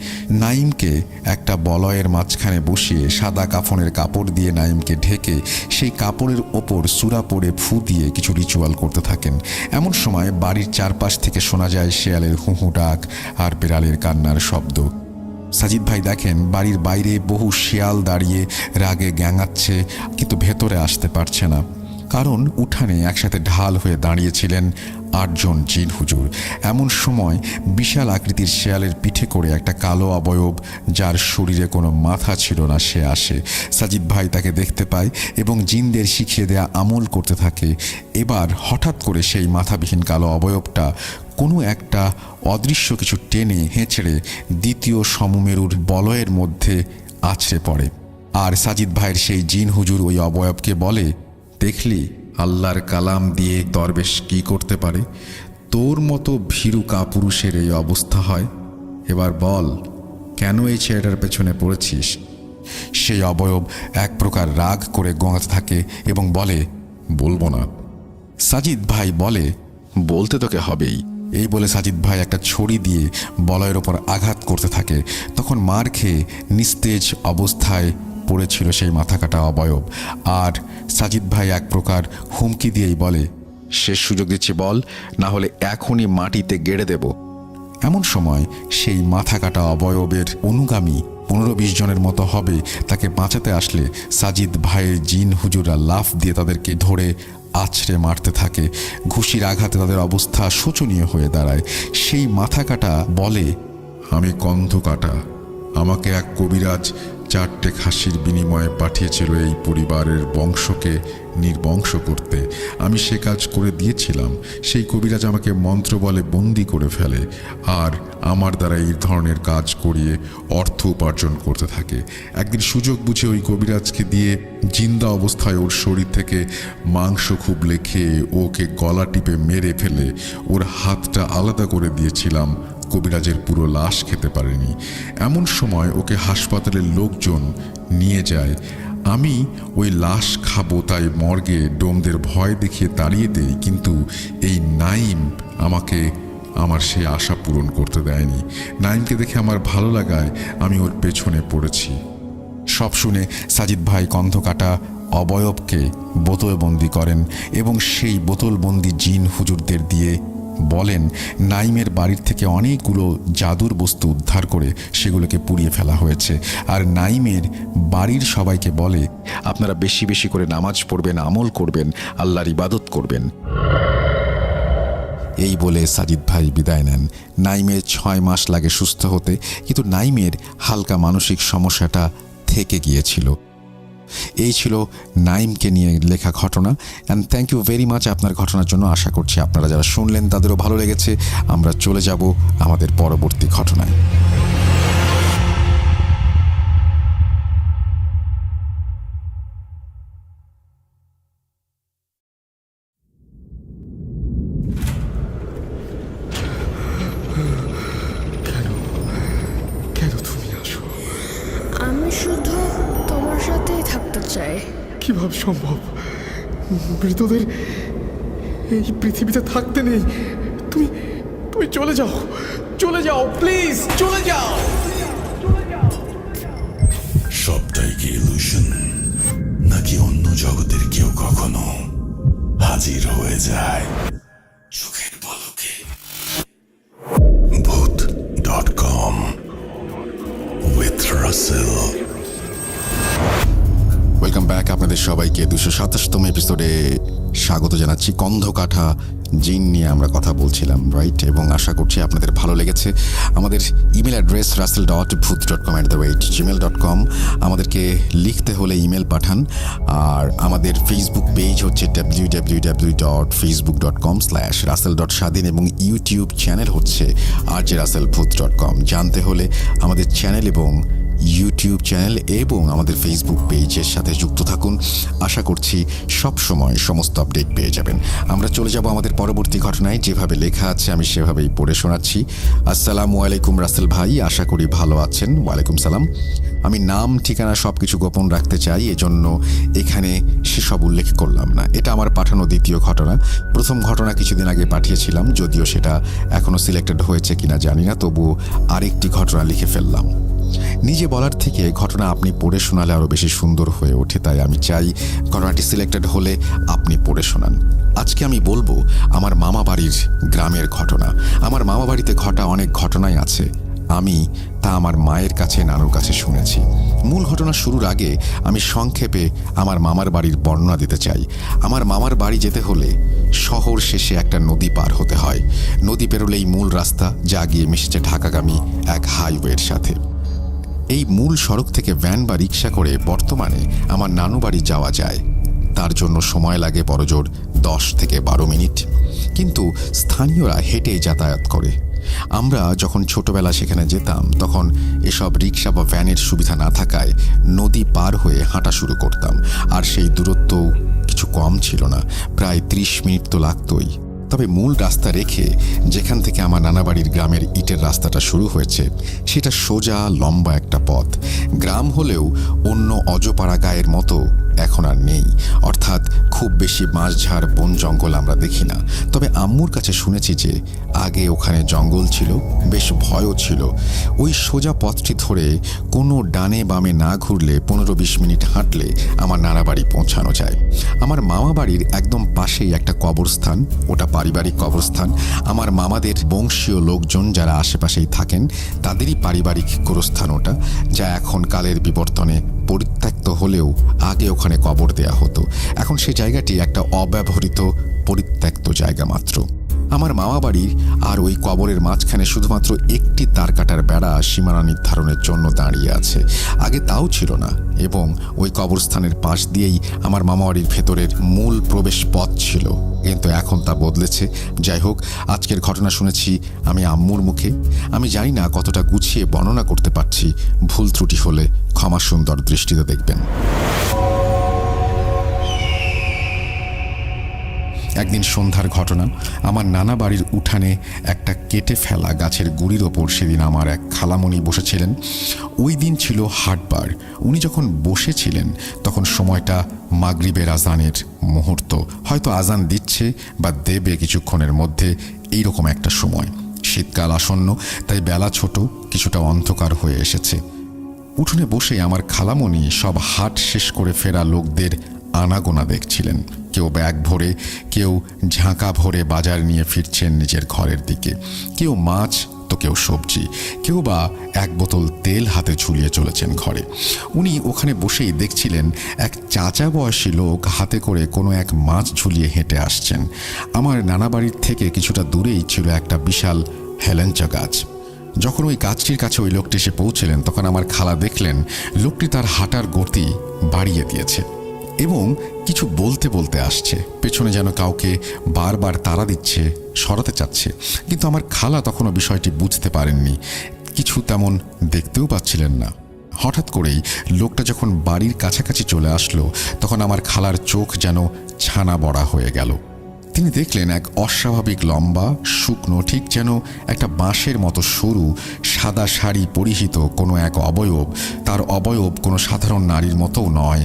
নাইমকে একটা বলয়ের মাঝখানে বসিয়ে সাদা কাফনের কাপড় দিয়ে নাইমকে ঢেকে সেই কাপড়ের ওপর সূরা পড়ে ফু দিয়ে কিছু রিচুয়াল করতে থাকেন। এমন সময় বাড়ির চারপাশ থেকে শোনা যায় শেয়ালের হুহু ডাক আর বিড়ালের কান্নার শব্দ। সাজিদ ভাই দেখেন বাড়ির বাইরে বহু শিয়াল দাঁড়িয়ে রাগে গ্যাঙাচ্ছে, কিন্তু ভেতরে আসতে পারছে না, কারণ উঠানে একসাথে ঢাল হয়ে দাঁড়িয়েছিলেন 8 জন জিন হুজুর। এমন সময় বিশাল আকৃতির শেয়ালের পিঠে করে একটা কালো অবয়ব, যার শরীরে কোনো মাথা ছিল না, সে আসে। সাজিদ ভাই তাকে দেখতে পায় এবং জিনদের শিখিয়ে দেয়া আমল করতে থাকে। এবার হঠাৎ করে সেই মাথাবিহীন কালো অবয়বটা কোনো একটা অদৃশ্য কিছু টেনে হেঁচড়ে দ্বিতীয় সমমেরুর বলয়ের মধ্যে আছড়ে পড়ে। আর সাজিদ ভাইয়ের সেই জিন হুজুর ওই অবয়বকে বলে, দেখলি আল্লাহর কালাম দিয়ে দরবেশ কি করতে পারে? তোর মতো ভীরু কাপুরুষের এই অবস্থা হয়। এবার বল, কেন এই ছেলেটার পেছনে পড়েছিস? সেই অবয়ব এক প্রকার রাগ করে গোঙাতে থাকে এবং বলে, বলবো না। সাজিদ ভাই বলে, বলতে তোকে হবেই। এই বলে সাজিদ ভাই একটা ছড়ি দিয়ে বলয়ের ওপর আঘাত করতে থাকে। তখন মার খেয়ে নিস্তেজ অবস্থায় পড়েছিল সেই মাথা কাটা অবয়ব। আর সাজিদ ভাই এক প্রকার হুমকি দিয়েই বলে, শেষ সুযোগ দিচ্ছি, বল, না হলে এখনই মাটিতে গেড়ে দেব। এমন সময় সেই মাথা কাটা অবয়বের অনুগামী 15-20 জনের মতো হবে। তাকে বাঁচাতে আসলে সাজিদ ভাইয়ের জিন হুজুররা লাফ দিয়ে তাদেরকে ধরে আছড়ে মারতে থাকে। ঘুষির আঘাতে তাদের অবস্থা শোচনীয় হয়ে দাঁড়ায়। সেই মাথা কাটা বলে, আমি কন্ধ কাটা, আমাকে এক কবিরাজ 4টে খাসির বিনিময়ে পাঠিয়েছিল এই পরিবারের বংশকে নির্বংশ করতে। আমি সে কাজ করে দিয়েছিলাম। সেই কবিরাজ আমাকে মন্ত্র বলে বন্দি করে ফেলে আর আমার দ্বারা এই ধরনের কাজ করিয়ে অর্থ উপার্জন করতে থাকে। একদিন সুযোগ বুঝে ওই কবিরাজকে দিয়ে জিন্দা অবস্থায় ওর শরীর থেকে মাংস খুবলে খেয়ে ওকে গলা টিপে মেরে ফেলে ওর হাতটা আলাদা করে দিয়েছিলাম। কবিরাজের পুরো লাশ খেতে পারেনি। এমন সময় ওকে হাসপাতালের লোকজন নিয়ে যায়। আমি ওই লাশ খাবো তাই মর্গে ডোমদের ভয় দেখিয়ে তাড়িয়ে দেই, কিন্তু এই নাইম আমাকে আমার সেই আশা পূরণ করতে দেয়নি। নাইমকে দেখে আমার ভালো লাগায় আমি ওর পেছনে পড়েছি। সব শুনে সাজিদ ভাই কন্ধকাটা অবয়বকে বোতলবন্দি করেন এবং সেই বোতলবন্দি জিন হুজুরদের দিয়ে বলেন নাইমের বাড়ির থেকে অনেকগুলো জাদুর বস্তু উদ্ধার করে সেগুলোকে পুড়িয়ে ফেলা হয়েছে। আর নাইমের বাড়ির সবাইকে বলে আপনারা বেশি বেশি করে নামাজ পড়বেন, আমল করবেন, আল্লাহর ইবাদত করবেন। এই বলে সাজিদ ভাই বিদায় নেন। নাইমের 6 মাস লাগে সুস্থ হতে, কিন্তু নাইমের হালকা মানসিক সমস্যাটা থেকে গিয়েছিল। এই ছিল নাইমকে নিয়ে লেখা ঘটনা। And thank you very much আপনার ঘটনার জন্য। আশা করছি আপনারা যারা শুনলেন তাদেরও ভালো লেগেছে। আমরা চলে যাব আমাদের পরবর্তী ঘটনায়। কেন তুমি আসো? আমি শুধু তোমার সাথেই থাকতে চাই। কিভাবে সম্ভব? মৃতদের এই পৃথিবীতে থাকতে নেই। তুমি তুমি চলে যাও, চলে যাও, প্লিজ চলে যাও। সবটাই কি ইলুশন, নাকি অন্য জগতের কেউ কখনো হাজির হয়ে যায় চোখের পলকে? Bhoot.com with Russell। Welcome back. আপনাদের সবাইকে 227তম এপিসোডে স্বাগত জানাচ্ছি। কন্ধকাঠা জিন নিয়ে আমরা কথা বলছিলাম, রাইট? এবং আশা করছি আপনাদের ভালো লেগেছে। আমাদের ইমেল অ্যাড্রেস russell.booth.com@gmail.com। আমাদেরকে লিখতে হলে ইমেল পাঠান। আর আমাদের ফেসবুক পেজ হচ্ছে www.facebook.com/russell.স্বাধীন এবং ইউটিউব চ্যানেল হচ্ছে rjrussellbooth.com। জানতে হলে আমাদের চ্যানেল এবং ইউটিউব চ্যানেল এবং আমাদের ফেসবুক পেজের সাথে যুক্ত থাকুন। আশা করছি সব সময় সমস্ত আপডেট পেয়ে যাবেন। আমরা চলে যাব আমাদের পরবর্তী ঘটনায়। যেভাবে লেখা আছে আমি সেভাবেই পড়ে শোনাচ্ছি। আসসালামু আলাইকুম রাসেল ভাই, আশা করি ভালো আছেন। ওয়ালাইকুম সালাম। আমি নাম ঠিকানা সব কিছু গোপন রাখতে চাই, এজন্য এখানে সেসব উল্লেখ করলাম না। এটা আমার পাঠানো দ্বিতীয় ঘটনা। প্রথম ঘটনা কিছুদিন আগে পাঠিয়েছিলাম, যদিও সেটা এখনও সিলেক্টেড হয়েছে কিনা জানি না, তবু আরেকটি ঘটনা লিখে ফেললাম। নিজে বলার থেকে ঘটনা আপনি পড়ে শোনালে আরও বেশি সুন্দর হয়ে ওঠে, তাই আমি চাই ঘটনাটি সিলেক্টেড হলে আপনি পড়ে শোনান। আজকে আমি বলবো আমার মামা বাড়ির গ্রামের ঘটনা। আমার মামা বাড়িতে ঘটা অনেক ঘটনাই আছে, আমি তা আমার মায়ের কাছে, নানুর কাছে শুনেছি। মূল ঘটনা শুরুর আগে আমি সংক্ষেপে আমার মামার বাড়ির বর্ণনা দিতে চাই। আমার মামার বাড়ি যেতে হলে শহর শেষে একটা নদী পার হতে হয়। নদী পেরোলেই মূল রাস্তা, যা গিয়ে মিশেছে ঢাকাগামী এক হাইওয়ের সাথে। এই মূল সড়ক থেকে ভ্যান বা রিক্সা করে বর্তমানে আমার নানু বাড়ি যাওয়া যায়। তার জন্য সময় লাগে বড়জোর 10 থেকে 12 মিনিট, কিন্তু স্থানীয়রা হেঁটেই যাতায়াত করে। আমরা যখন ছোটবেলা সেখানে যেতাম তখন এসব রিক্সা বা ভ্যানের সুবিধা না থাকায় নদী পার হয়ে হাঁটা শুরু করতাম। আর সেই দূরত্ব কিছু কম ছিল না, প্রায় 30 মিনিট তো লাগতই। তবে মূল রাস্তা রেখে যেখান থেকে আমার নানাবাড়ির গ্রামের ইটের রাস্তাটা শুরু হয়েছে সেটা সোজা লম্বা একটা পথ। গ্রাম হলেও অন্য অজপাড়া গায়ের মতো এখন আর নেই, অর্থাৎ খুব বেশি মাঝঝাড় বন জঙ্গল আমরা দেখি না। তবে আম্মুর কাছে শুনেছি যে আগে ওখানে জঙ্গল ছিল, বেশ ভয়ও ছিল। ওই সোজা পথটি ধরে কোনো ডানে বামে না ঘুরলে 15-20 মিনিট হাঁটলে আমার নানাবাড়ি পৌঁছানো যায়। আমার মামা বাড়ির একদম পাশেই একটা কবরস্থান, ওটা পারিবারিক কবরস্থান। আমার মামাদের বংশীয় লোকজন যারা আশেপাশেই থাকেন তাদেরই পারিবারিক গোরস্থান ওটা, যা এখন কালের বিবর্তনে পরিত্যক্ত হলেও আগে ওখানে কবর দেয়া হতো। এখন সেই জায়গাটি একটা অব্যবহৃত পরিত্যক্ত জায়গা মাত্র। আমার মামা বাড়ি আর ওই কবরের মাঝখানে শুধুমাত্র একটি তারকাটার বেড়া সীমানা নির্ধারণের জন্য দাঁড়িয়ে আছে। আগে তাও ছিল না, এবং ওই কবরস্থানের পাশ দিয়েই আমার মামা বাড়ির ভেতরের মূল প্রবেশ পথ ছিল, কিন্তু এখন তা বদলেছে। যাই হোক, আজকের ঘটনা শুনেছি আমি আম্মুর মুখে। আমি জানি না কতটা গুছিয়ে বর্ণনা করতে পারছি, ভুল ত্রুটি হলে ক্ষমা সুন্দর দৃষ্টিতে দেখবেন। একদিন সন্ধ্যার ঘটনা। আমার নানা বাড়ির উঠানে একটা কেটে ফেলা গাছের গুড়ির ওপর সেদিন আমার এক খালামণি বসেছিলেন। ওই দিন ছিল হাটবার। উনি যখন বসেছিলেন তখন সময়টা মাগরিবের আজানের মুহূর্ত, হয়তো আজান দিচ্ছে বা দেবে কিছুক্ষণের মধ্যে, এইরকম একটা সময়। শীতকাল আসন্ন, তাই বেলা ছোট, কিছুটা অন্ধকার হয়ে এসেছে। উঠোনে বসে আমার খালামণি সব হাট শেষ করে ফেরা লোকদের আনাগোনা দেখছিলেন। কেউ ব্যাগ ভরে, কেউ ঝাঁকা ভরে বাজার নিয়ে ফিরছেন নিজের ঘরের দিকে, কেউ মাছ তো কেউ সবজি, কেউ বা এক বোতল তেল হাতে ঝুলিয়ে চলেছেন ঘরে। উনি ওখানে বসেই দেখছিলেন এক চাচা বয়সী লোক হাতে করে কোনো এক মাছ ঝুলিয়ে হেঁটে আসছেন। আমার নানা বাড়ির থেকে কিছুটা দূরেই ছিল একটা বিশাল হেলেঞ্চা গাছ। যখন ওই গাছটির কাছে ওই লোকটি এসে পৌঁছলেন, তখন আমার খালা দেখলেন লোকটি তার হাঁটার গতি বাড়িয়ে দিয়েছে এবং কিছু বলতে বলতে আসছে। পেছনে যেন কাউকে বারবার তাড়া দিচ্ছে, সরাতে চাচ্ছে। কিন্তু আমার খালা তখনও বিষয়টি বুঝতে পারেননি, কিছু তেমন দেখতেও পাচ্ছিলেন না। হঠাৎ করেই লোকটা যখন বাড়ির কাছাকাছি চলে আসলো, তখন আমার খালার চোখ যেন ছানা বড়া হয়ে গেল। তিনি দেখলেন এক অস্বাভাবিক লম্বা, শুকনো, ঠিক যেন একটা বাঁশের মতো সরু সাদা শাড়ি পরিহিত কোনো এক অবয়ব। তার অবয়ব কোনো সাধারণ নারীর মতোও নয়।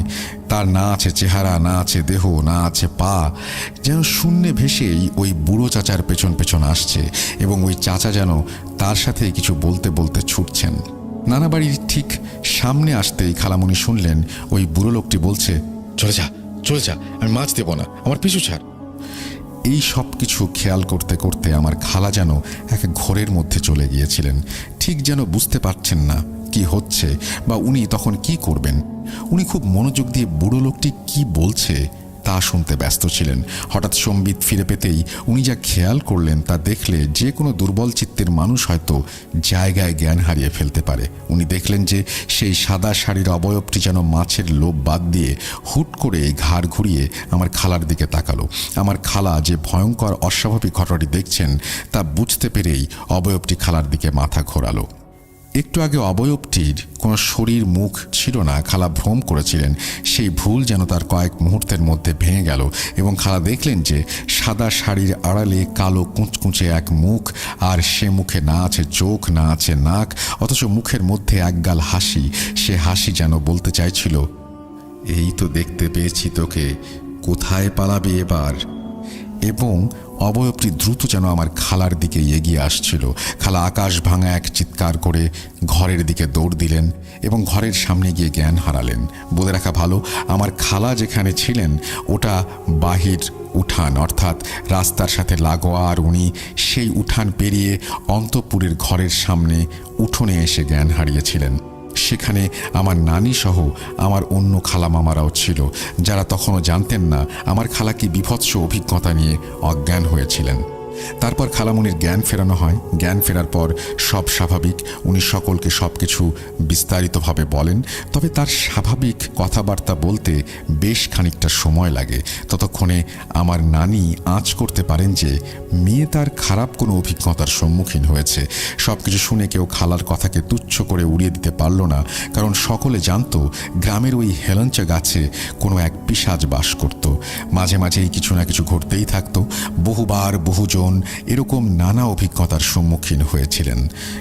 তার না আছে চেহারা, না আছে দেহ, না আছে পা। যেন শূন্যে ভেসেই ওই বুড়ো চাচার পেছন পেছন আসছে এবং ওই চাচা যেন তার সাথে কিছু বলতে বলতে ছুটছেন। নানা বাড়ির ঠিক সামনে আসতেই খালামণি শুনলেন ওই বুড়ো লোকটি বলছে, চলে যা, চলে যা, আমি মাছ দেব না, আমার পিছু ছাড়। এই সব কিছু খেয়াল করতে করতে আমার খালা যেন এক ঘোরের মধ্যে চলে গিয়েছিলেন। ঠিক যেন বুঝতে পারছেন না কি হচ্ছে বা উনি তখন কি করবেন। উনি খুব মনোযোগ দিয়ে বুড়ো লোকটি কি বলছে তা শুনতে ব্যস্ত ছিলেন। হঠাৎ সম্বিত ফিরে পেতেই উনি যা খেয়াল করলেন তা দেখলে যে কোনো দুর্বল চিত্তের মানুষ হয়তো জায়গায় জ্ঞান হারিয়ে ফেলতে পারে। উনি দেখলেন যে সেই সাদা শাড়ির অবয়বটি যেন মাছের লোভ বাদ দিয়ে হুট করে ঘাড় ঘুরিয়ে আমার খালার দিকে তাকালো। আমার খালা যে ভয়ঙ্কর অস্বাভাবিক ঘটনাটি দেখছেন তা বুঝতে পেরেই অবয়বটি খালার দিকে মাথা ঘোরালো। একটু আগে অবয়বটির কোনো শরীর মুখ ছিল না, খালা ভ্রম করেছিলেন। সেই ভুল যেন তার কয়েক মুহূর্তের মধ্যে ভেঙে গেল এবং খালা দেখলেন যে সাদা শাড়ির আড়ালে কালো কুঁচকুঁচে এক মুখ, আর সে মুখে না আছে চোখ, না আছে নাক, অথচ মুখের মধ্যে একগাল হাসি। সে হাসি যেন বলতে চাইছিল, এই তো দেখতে পেয়েছি তোকে, কোথায় পালাবে এবার। এবং অবয়বটি দ্রুত যেন আমার খালার দিকে এগিয়ে আসছিল। খালা আকাশ ভাঙা এক চিৎকার করে ঘরের দিকে দৌড় দিলেন এবং ঘরের সামনে গিয়ে জ্ঞান হারালেন। বলে রাখা ভালো, আমার খালা যেখানে ছিলেন ওটা বাহির উঠান, অর্থাৎ রাস্তার সাথে লাগোয়া, আর উনি সেই উঠান পেরিয়ে অন্তঃপুরের ঘরের সামনে উঠোনে এসে জ্ঞান হারিয়েছিলেন। সেখানে আমার নানি সহ আমার অন্য খালা মামারাও ছিল, যারা তখনও জানতেন না আমার খালা কি বিভৎস অভিজ্ঞতা নিয়ে অজ্ঞান হয়েছিলেন। তারপর খালামণির জ্ঞান ফেরানো হয়। জ্ঞান ফেরার পর সব স্বাভাবিক। উনি সকলকে সব কিছু বিস্তারিতভাবে বলেন, তবে তার স্বাভাবিক কথাবার্তা বলতে বেশ খানিকটা সময় লাগে। ততক্ষণে আমার নানি আঁচ করতে পারেন যে মেয়ে তার খারাপ কোনো অভিজ্ঞতার সম্মুখীন হয়েছে। সব কিছু শুনে কেউ খালার কথাকে তুচ্ছ করে উড়িয়ে দিতে পারল না, কারণ সকলে জানত গ্রামের ওই হেলঞ্চা গাছে কোনো এক পিশাচ বাস করত। মাঝে মাঝেই কিছু না কিছু ঘটতেই থাকতো। বহুবার বহুজন এরকম নানা অভিজ্ঞতার সম্মুখীন হয়েছিলেন।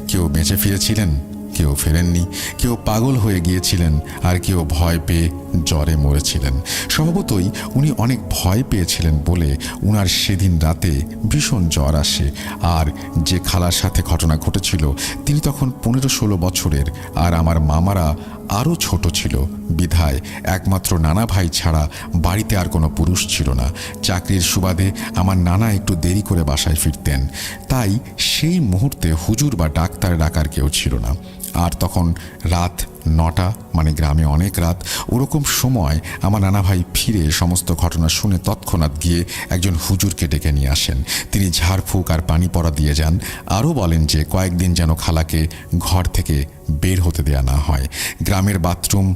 কেউ বেঁচে ফিরেছিলেন, কেউ ফেরেননি, কেউ পাগল হয়ে গিয়েছিলেন, আর কেউ ভয় পেয়ে জ্বরে মরেছিলেন। স্বভাবতই উনি অনেক ভয় পেয়েছিলেন বলে উনার সেদিন রাতে ভীষণ জ্বর আসে। আর যে খালার সাথে ঘটনা ঘটেছিল তিনি তখন 15-16 বছরের, আর আমার মামারা আরও ছোট ছিল। বিধায় একমাত্র নানা ভাই ছাড়া বাড়িতে আর কোনো পুরুষ ছিল না। চাকরির সুবাদে আমার নানা একটু দেরি করে বাসায় ফিরতেন, তাই সেই মুহূর্তে হুজুর বা ডাক্তার ডাকার কেউ ছিল না। আর তখন রাত 9টা, মানে গ্রামে অনেক রাত। ওরকম সময় আমার নানা ভাই ফিরে সমস্ত ঘটনা শুনে তৎক্ষণাৎ গিয়ে একজন হুজুরকে ডেকে নিয়ে আসেন। তিনি ঝাড়ফুঁক আর পানি পড়া দিয়ে যান। আরও বলেন যে কয়েকদিন যেন খালাকে ঘর থেকে বের হতে দেয়া না হয়। গ্রামের বাথরুম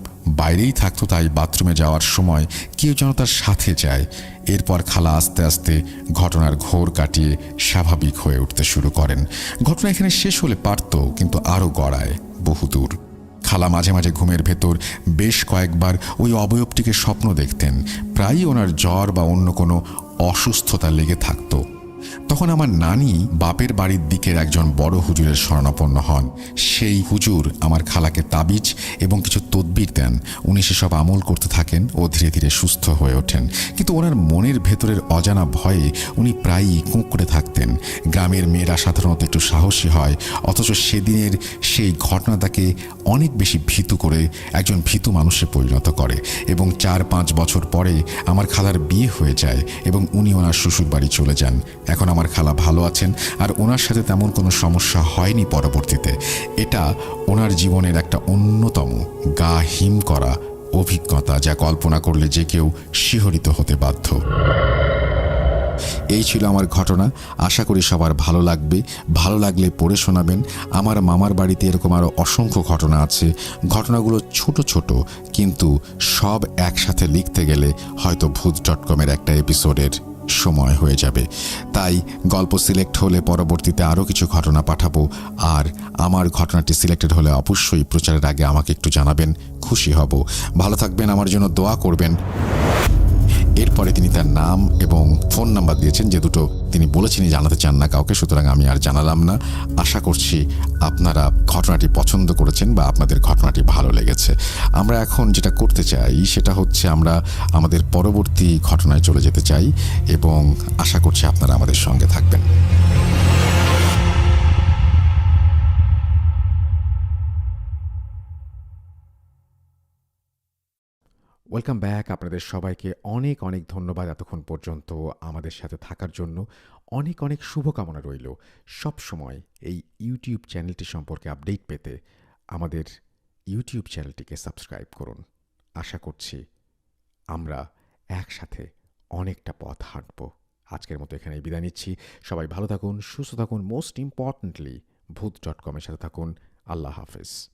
বাইরেই থাকতো, তাই বাথরুমে যাওয়ার সময় কেউ যেন তার সাথে যায়। এরপর খালা আস্তে আস্তে ঘটনার ঘোর কাটিয়ে স্বাভাবিক হয়ে উঠতে শুরু করেন। ঘটনা এখানে শেষ হলে পারত, কিন্তু আরও গড়ায় বহুদূর। খালা মাঝে মাঝে ঘুমের ভেতর বেশ কয়েকবার ওই অবয়বটিকে স্বপ্ন দেখতেন। প্রায়ই ওনার জ্বর বা অন্য কোনো অসুস্থতা লেগে থাকতো। তখন আমার নানি বাপের বাড়ির দিকের একজন বড় হুজুরের শরণাপন্ন হন। সেই হুজুর আমার খালাকে তাবিজ এবং কিছু তদবির দেন। উনি সেসব আমল করতে থাকেন ও ধীরে ধীরে সুস্থ হয়ে ওঠেন। কিন্তু ওনার মনের ভেতরের অজানা ভয়ে উনি প্রায়ই কুঁকড়ে থাকতেন। গ্রামের মেয়েরা সাধারণত একটু সাহসী হয়, অথচ সেদিনের সেই ঘটনা তাকে অনেক বেশি ভীতু করে একজন ভীতু মানুষে পরিণত করে। এবং 4-5 বছর পরে আমার খালার বিয়ে হয়ে যায় এবং উনি ওনার শ্বশুর বাড়ি চলে যান। এখন আমার খালা ভালো আছেন আর ওনার সাথে তেমন কোনো সমস্যা হয়নি পরবর্তীতে। এটা ওনার জীবনের একটা অন্যতম গা হিম করা অভিজ্ঞতা, যা কল্পনা করলে যে কেউ শিহরিত হতে বাধ্য। এই ছিল আমার ঘটনা। আশা করি সবার ভালো লাগবে। ভালো লাগলে পড়ে শোনাবেন। আমার মামার বাড়িতে এরকম আরও অসংখ্য ঘটনা আছে। ঘটনাগুলো ছোট ছোট, কিন্তু সব একসাথে লিখতে গেলে হয়তো ভূত.com-এর একটা এপিসোডের সময় হয়ে যাবে। তাই গল্প সিলেক্ট হলে পরবর্তীতে আরও কিছু ঘটনা পাঠাবো। আর আমার ঘটনাটি সিলেক্টেড হলে অবশ্যই প্রচারের আগে আমাকে একটু জানাবেন, খুশি হব। ভালো থাকবেন, আমার জন্য দোয়া করবেন। এরপরে তিনি তার নাম এবং ফোন নাম্বার দিয়েছেন, যে দুটো তিনি বলেছেন জানাতে চান না কাউকে, সুতরাং আমি আর জানালাম না। আশা করছি আপনারা ঘটনাটি পছন্দ করেছেন বা আপনাদের ঘটনাটি ভালো লেগেছে। আমরা এখন যেটা করতে চাই সেটা হচ্ছে আমরা আমাদের পরবর্তী ঘটনায় চলে যেতে চাই এবং আশা করছি আপনারা আমাদের সঙ্গে থাকবেন। Welcome back. আপনাদের সবাইকে অনেক অনেক ধন্যবাদ এতক্ষণ পর্যন্ত আমাদের সাথে থাকার জন্য। অনেক অনেক শুভকামনা রইল। সব সময় এই ইউটিউব চ্যানেলটি সম্পর্কে আপডেট পেতে আমাদের ইউটিউব চ্যানেলটিকে সাবস্ক্রাইব করুন। আশা করছি আমরা একসাথে অনেকটা পথ হাঁটব। আজকের মতো এখানেই বিদায় নিচ্ছি। সবাই ভালো থাকুন, সুস্থ থাকুন, মোস্ট ইম্পর্ট্যান্টলি ভূত.com-এর সাথে থাকুন। আল্লাহ হাফেজ।